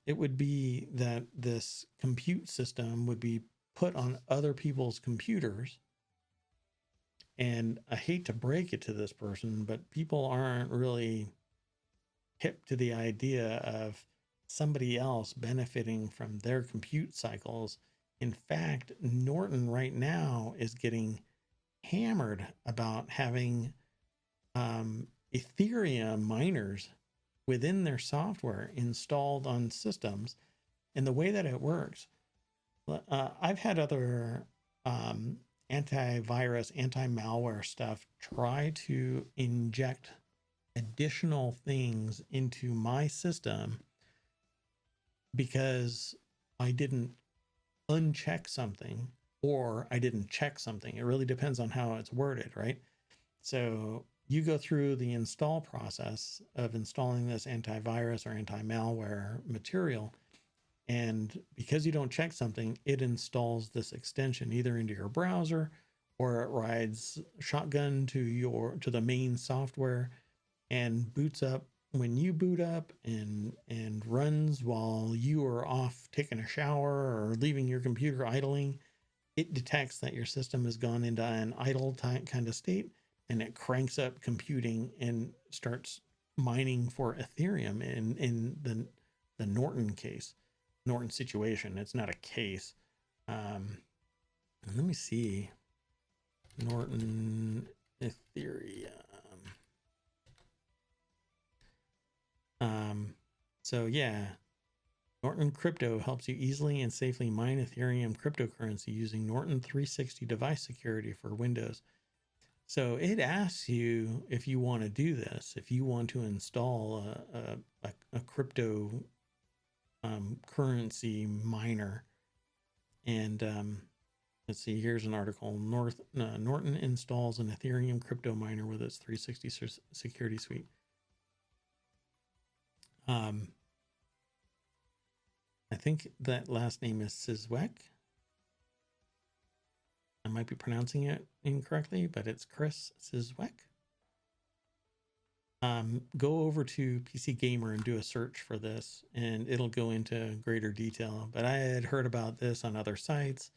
It would be that this compute system would be put on other people's computers. And I hate to break it to this person, but people aren't really hip to the idea of somebody else benefiting from their compute cycles. In fact, Norton right now is getting hammered about having Ethereum miners within their software installed on systems. And the way that it works, I've had other antivirus, anti-malware stuff try to inject additional things into my system because I didn't uncheck something or I didn't check something. It really depends on how it's worded, right? So you go through the install process of installing this antivirus or anti-malware material, and because you don't check something, it installs this extension either into your browser or it rides shotgun to the main software and boots up when you boot up and runs while you are off taking a shower or leaving your computer idling. It detects that your system has gone into an idle kind of state, and it cranks up computing and starts mining for Ethereum in the Norton case, Norton situation. It's not a case. Let me see. Norton Ethereum. So yeah, Norton Crypto helps you easily and safely mine Ethereum cryptocurrency using Norton 360 device security for Windows. So it asks you if you want to do this, if you want to install a crypto currency miner. And let's see, here's an article. Norton installs an Ethereum crypto miner with its 360 security suite. I think that last name is Sizwek. I might be pronouncing it incorrectly, but it's Chris Sizwek. Go over to PC Gamer and do a search for this, and it'll go into greater detail. But I had heard about this on other sites.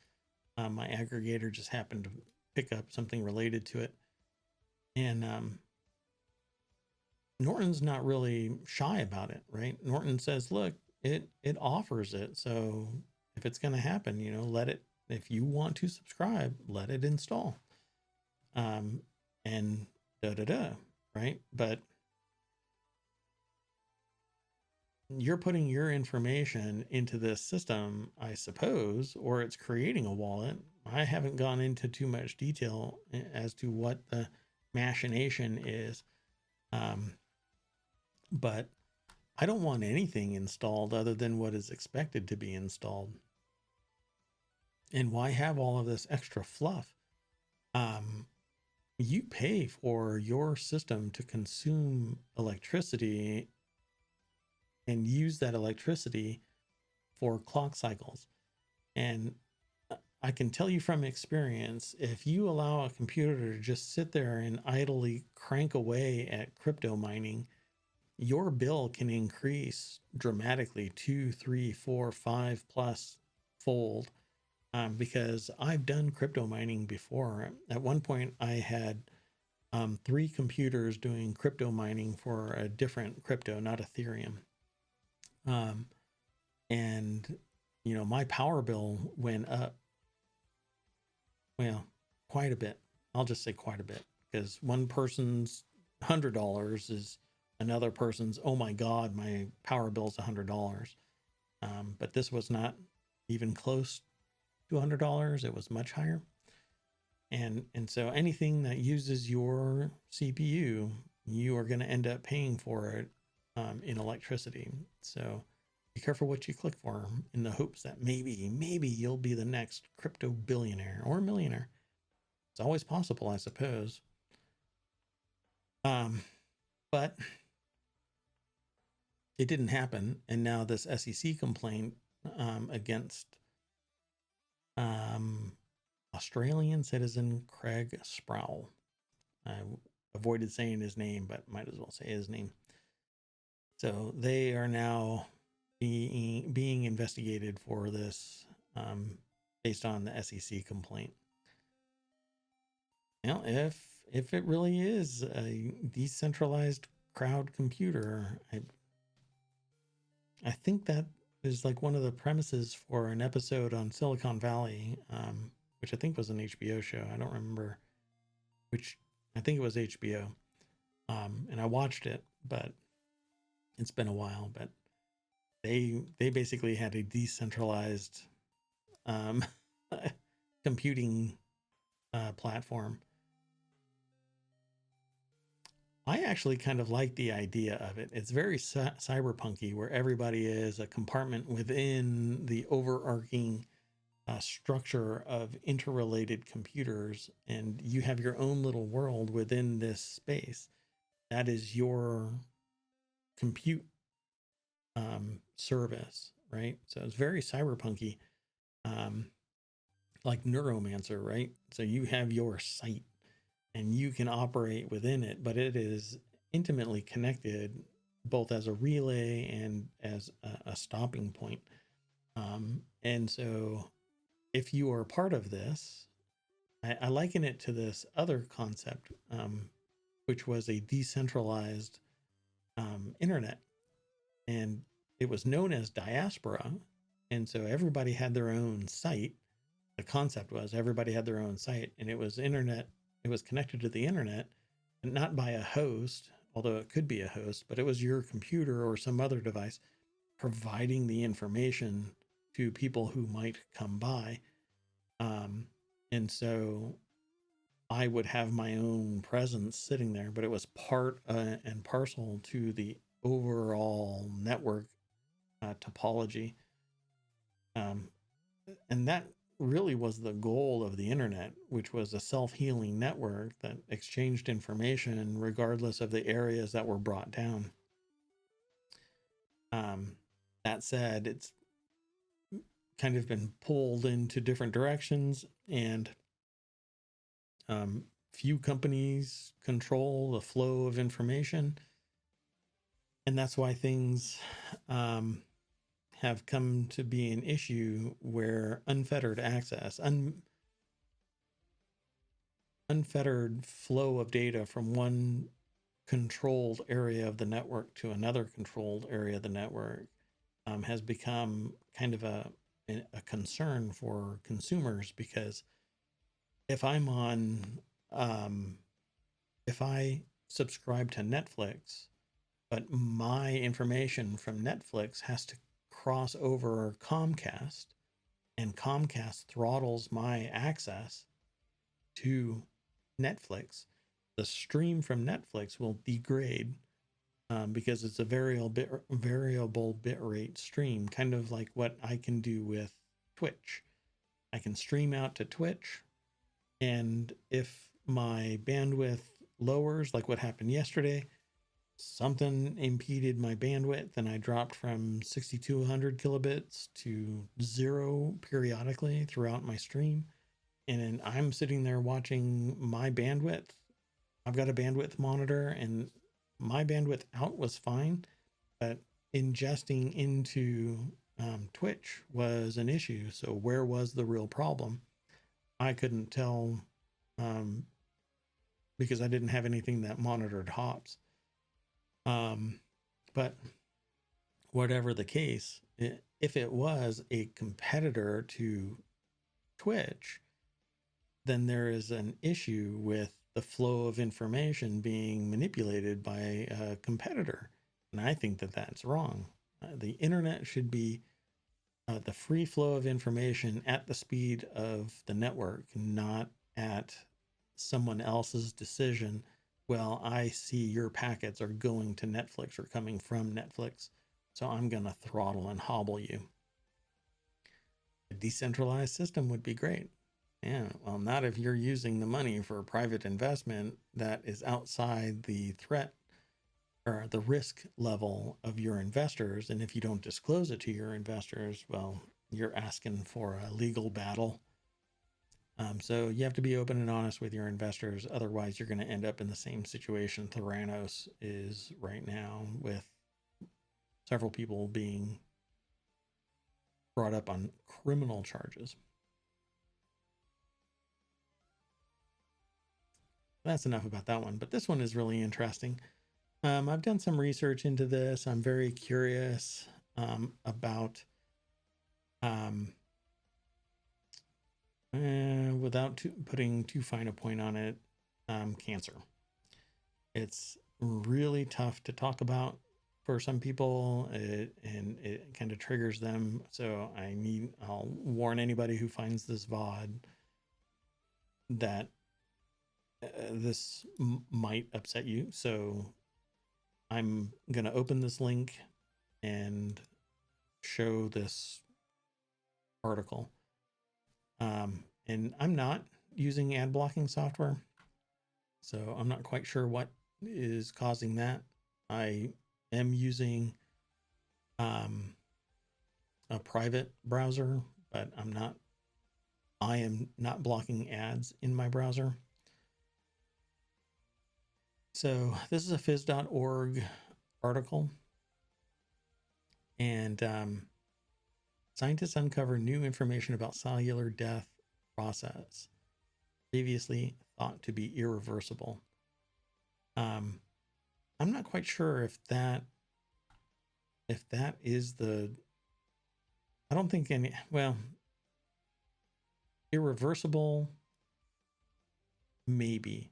My aggregator just happened to pick up something related to it. And Norton's not really shy about it, right? Norton says, look, it offers it. So if it's going to happen, let it, if you want to subscribe, let it install. And right? But you're putting your information into this system, I suppose, or it's creating a wallet. I haven't gone into too much detail as to what the machination is. But I don't want anything installed other than what is expected to be installed. And why have all of this extra fluff? You pay for your system to consume electricity and use that electricity for clock cycles. And I can tell you from experience, if you allow a computer to just sit there and idly crank away at crypto mining, your bill can increase dramatically 2, 3, 4, 5 plus fold. Because I've done crypto mining before. At one point, I had 3 computers doing crypto mining for a different crypto, not Ethereum. And my power bill went up, well, quite a bit. I'll just say quite a bit, because one person's $100 is another person's, oh my God, my power bill's $100. But this was not even close to $100. It was much higher. And so anything that uses your CPU, you are going to end up paying for it in electricity. So be careful what you click for in the hopes that maybe you'll be the next crypto billionaire or millionaire. It's always possible, I suppose. But it didn't happen. And now this SEC complaint against Australian citizen Craig Sproul. avoided saying his name, but might as well say his name. So they are now being investigated for this, based on the SEC complaint. Now, if it really is a decentralized crowd computer, I think that is like one of the premises for an episode on Silicon Valley, which I think was an HBO show. I don't remember which. I think it was HBO, and I watched it, but it's been a while. But they basically had a decentralized computing platform. I actually kind of like the idea of it. It's very cyberpunky, where everybody is a compartment within the overarching structure of interrelated computers, and you have your own little world within this space. That is your compute service, right? So it's very cyberpunky, like Neuromancer, right? So you have your site and you can operate within it, but it is intimately connected both as a relay and as a stopping point. And so if you are part of this, I liken it to this other concept, which was a decentralized internet. And it was known as diaspora. And so everybody had their own site. The concept was everybody had their own site, and it was internet. It was connected to the internet, and not by a host, although it could be a host, but it was your computer or some other device providing the information to people who might come by. And so I would have my own presence sitting there, but it was part and parcel to the overall network topology. And that really was the goal of the internet, which was a self-healing network that exchanged information regardless of the areas that were brought down. That said, it's kind of been pulled into different directions, and few companies control the flow of information. And that's why things have come to be an issue where unfettered access, unfettered flow of data from one controlled area of the network to another controlled area of the network has become kind of a concern for consumers. Because if I'm on, if I subscribe to Netflix, but my information from Netflix has to cross over Comcast, and Comcast throttles my access to Netflix, the stream from Netflix will degrade, because it's a variable bit rate stream, kind of like what I can do with Twitch. I can stream out to Twitch, and if my bandwidth lowers, like what happened yesterday, something impeded my bandwidth and I dropped from 6200 kilobits to 0 periodically throughout my stream. And I'm sitting there watching my bandwidth. I've got a bandwidth monitor, and my bandwidth out was fine, but ingesting into Twitch was an issue. So where was the real problem? I couldn't tell, because I didn't have anything that monitored hops. But whatever the case, if it was a competitor to Twitch, then there is an issue with the flow of information being manipulated by a competitor. And I think that that's wrong. The internet should be the free flow of information at the speed of the network, not at someone else's decision. Well, I see your packets are going to Netflix or coming from Netflix, so I'm going to throttle and hobble you. A decentralized system would be great. Yeah, well, not if you're using the money for a private investment that is outside the threat or the risk level of your investors. And if you don't disclose it to your investors, well, you're asking for a legal battle. So you have to be open and honest with your investors. Otherwise, you're going to end up in the same situation Theranos is right now, with several people being brought up on criminal charges. That's enough about that one. But this one is really interesting. I've done some research into this. I'm very curious about, without putting too fine a point on it, cancer. It's really tough to talk about for some people, and it kind of triggers them. So I'll warn anybody who finds this VOD that this might upset you. So I'm going to open this link and show this article. And I'm not using ad blocking software, so I'm not quite sure what is causing that. I am using a private browser, but I am not blocking ads in my browser. So this is a phys.org article, and scientists uncover new information about cellular death process previously thought to be irreversible. I'm not quite sure if that is the, I don't think any, well, irreversible, maybe.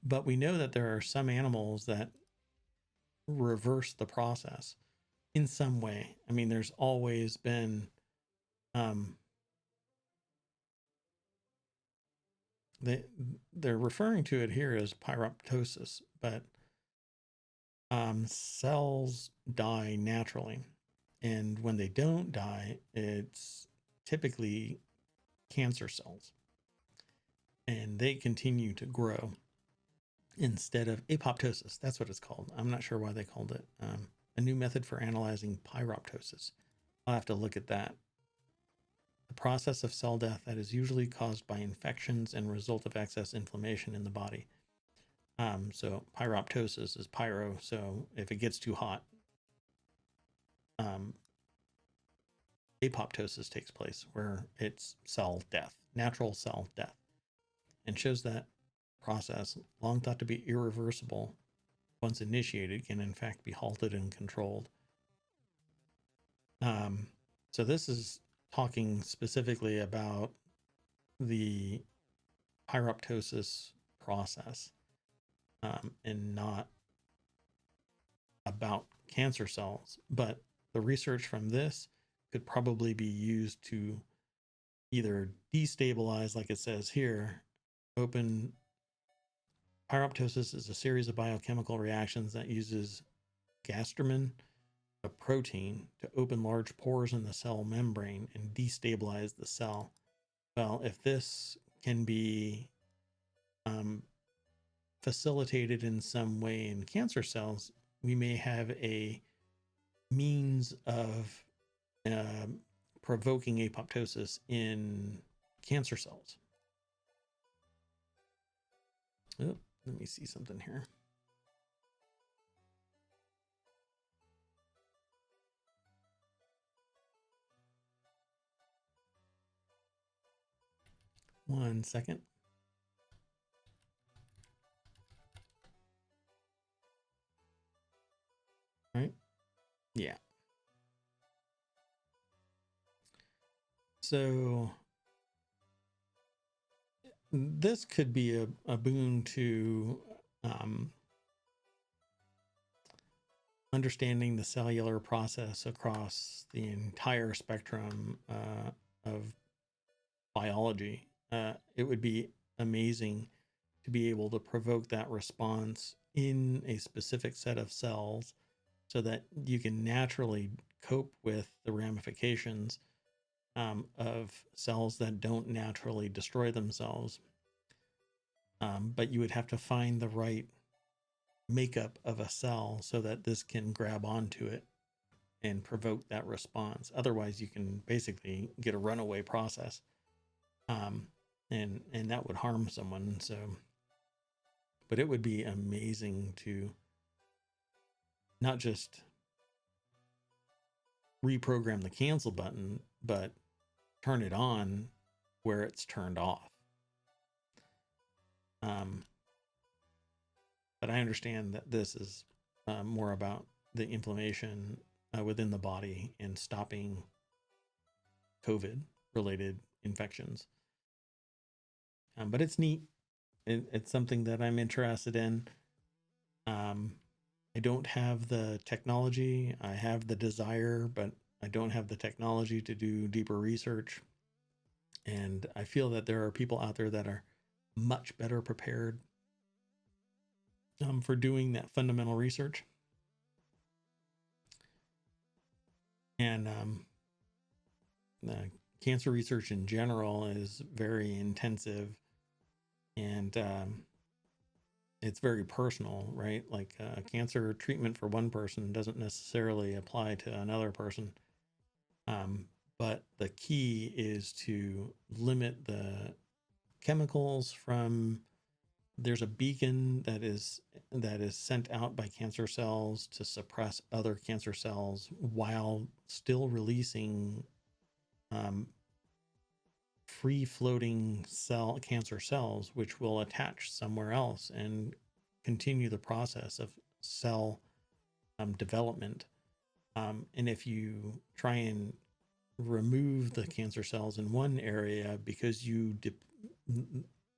But we know that there are some animals that reverse the process in some way. I mean, there's always been, they're referring to it here as pyroptosis, but cells die naturally, and when they don't die, it's typically cancer cells, and they continue to grow instead of apoptosis. That's what it's called. I'm not sure why they called it a new method for analyzing pyroptosis. I'll have to look at that. The process of cell death that is usually caused by infections and result of excess inflammation in the body. So pyroptosis is pyro. So if it gets too hot, apoptosis takes place, where it's cell death, natural cell death, and shows that process, long thought to be irreversible, once initiated, can in fact be halted and controlled. So this is talking specifically about the pyroptosis process, and not about cancer cells. But the research from this could probably be used to either destabilize, like it says here, pyroptosis is a series of biochemical reactions that uses gastromin, a protein, to open large pores in the cell membrane and destabilize the cell. Well, if this can be facilitated in some way in cancer cells, we may have a means of provoking apoptosis in cancer cells. Oh, let me see something here. One second. Right? Yeah. So this could be a boon to understanding the cellular process across the entire spectrum of biology. It would be amazing to be able to provoke that response in a specific set of cells so that you can naturally cope with the ramifications of cells that don't naturally destroy themselves. But you would have to find the right makeup of a cell so that this can grab onto it. and provoke that response. Otherwise, you can basically get a runaway process, and that would harm someone. So, but it would be amazing to not just reprogram the cancel button, but turn it on where it's turned off. But I understand that this is more about the inflammation within the body and stopping COVID related infections. But it's neat. It's something that I'm interested in. I don't have the technology. I have the desire, but I don't have the technology to do deeper research. And I feel that there are people out there that are much better prepared for doing that fundamental research. And cancer research in general is very intensive, and it's very personal, right? Like cancer treatment for one person doesn't necessarily apply to another person. But the key is to limit the chemicals from, there's a beacon that is sent out by cancer cells to suppress other cancer cells while still releasing free floating cancer cells, which will attach somewhere else and continue the process of cell development. And if you try and remove the cancer cells in one area because you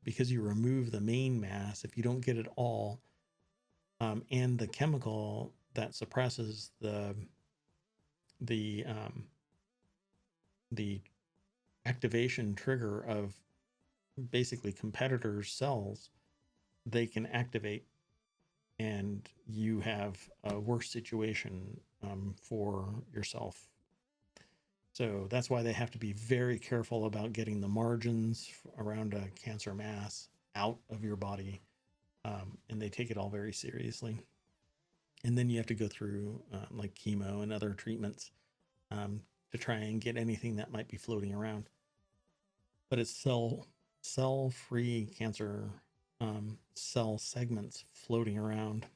remove the main mass, if you don't get it all, and the chemical that suppresses the activation trigger of basically competitors' cells, they can activate, and you have a worse situation for yourself. So that's why they have to be very careful about getting the margins around a cancer mass out of your body. And they take it all very seriously. And then you have to go through like chemo and other treatments to try and get anything that might be floating around. But it's cell-free cancer cell segments floating around.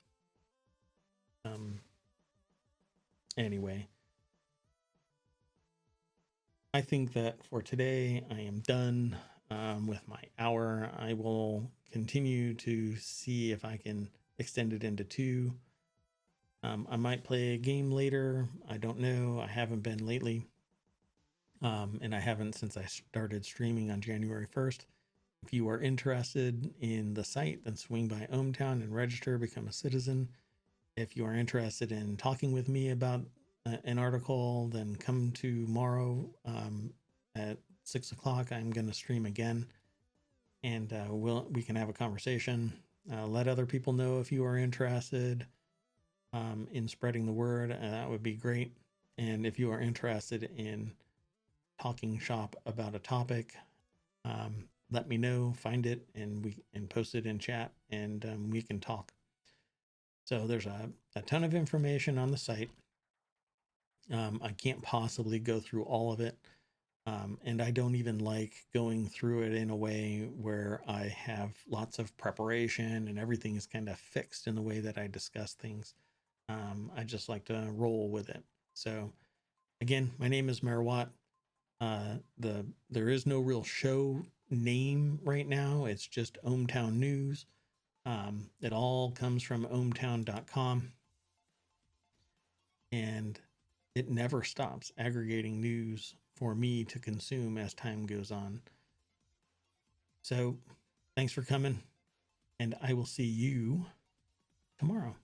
Anyway, I think that for today I am done with my hour. I will continue to see if I can extend it into 2. I might play a game later. I don't know. I haven't been lately. And I haven't since I started streaming on January 1st. If you are interested in the site, then swing by ohmTown and register, become a citizen. If you are interested in talking with me about an article, then come tomorrow at 6 o'clock. I'm going to stream again, and we can have a conversation. Let other people know if you are interested in spreading the word. That would be great. And if you are interested in talking shop about a topic, let me know, find it, and post it in chat, and we can talk. So there's a ton of information on the site. I can't possibly go through all of it. And I don't even like going through it in a way where I have lots of preparation and everything is kind of fixed in the way that I discuss things. I just like to roll with it. So again, my name is Mayor Watt. There is no real show name right now. It's just ohmTown News. It all comes from ohmTown.com, and it never stops aggregating news for me to consume as time goes on. So thanks for coming, and I will see you tomorrow.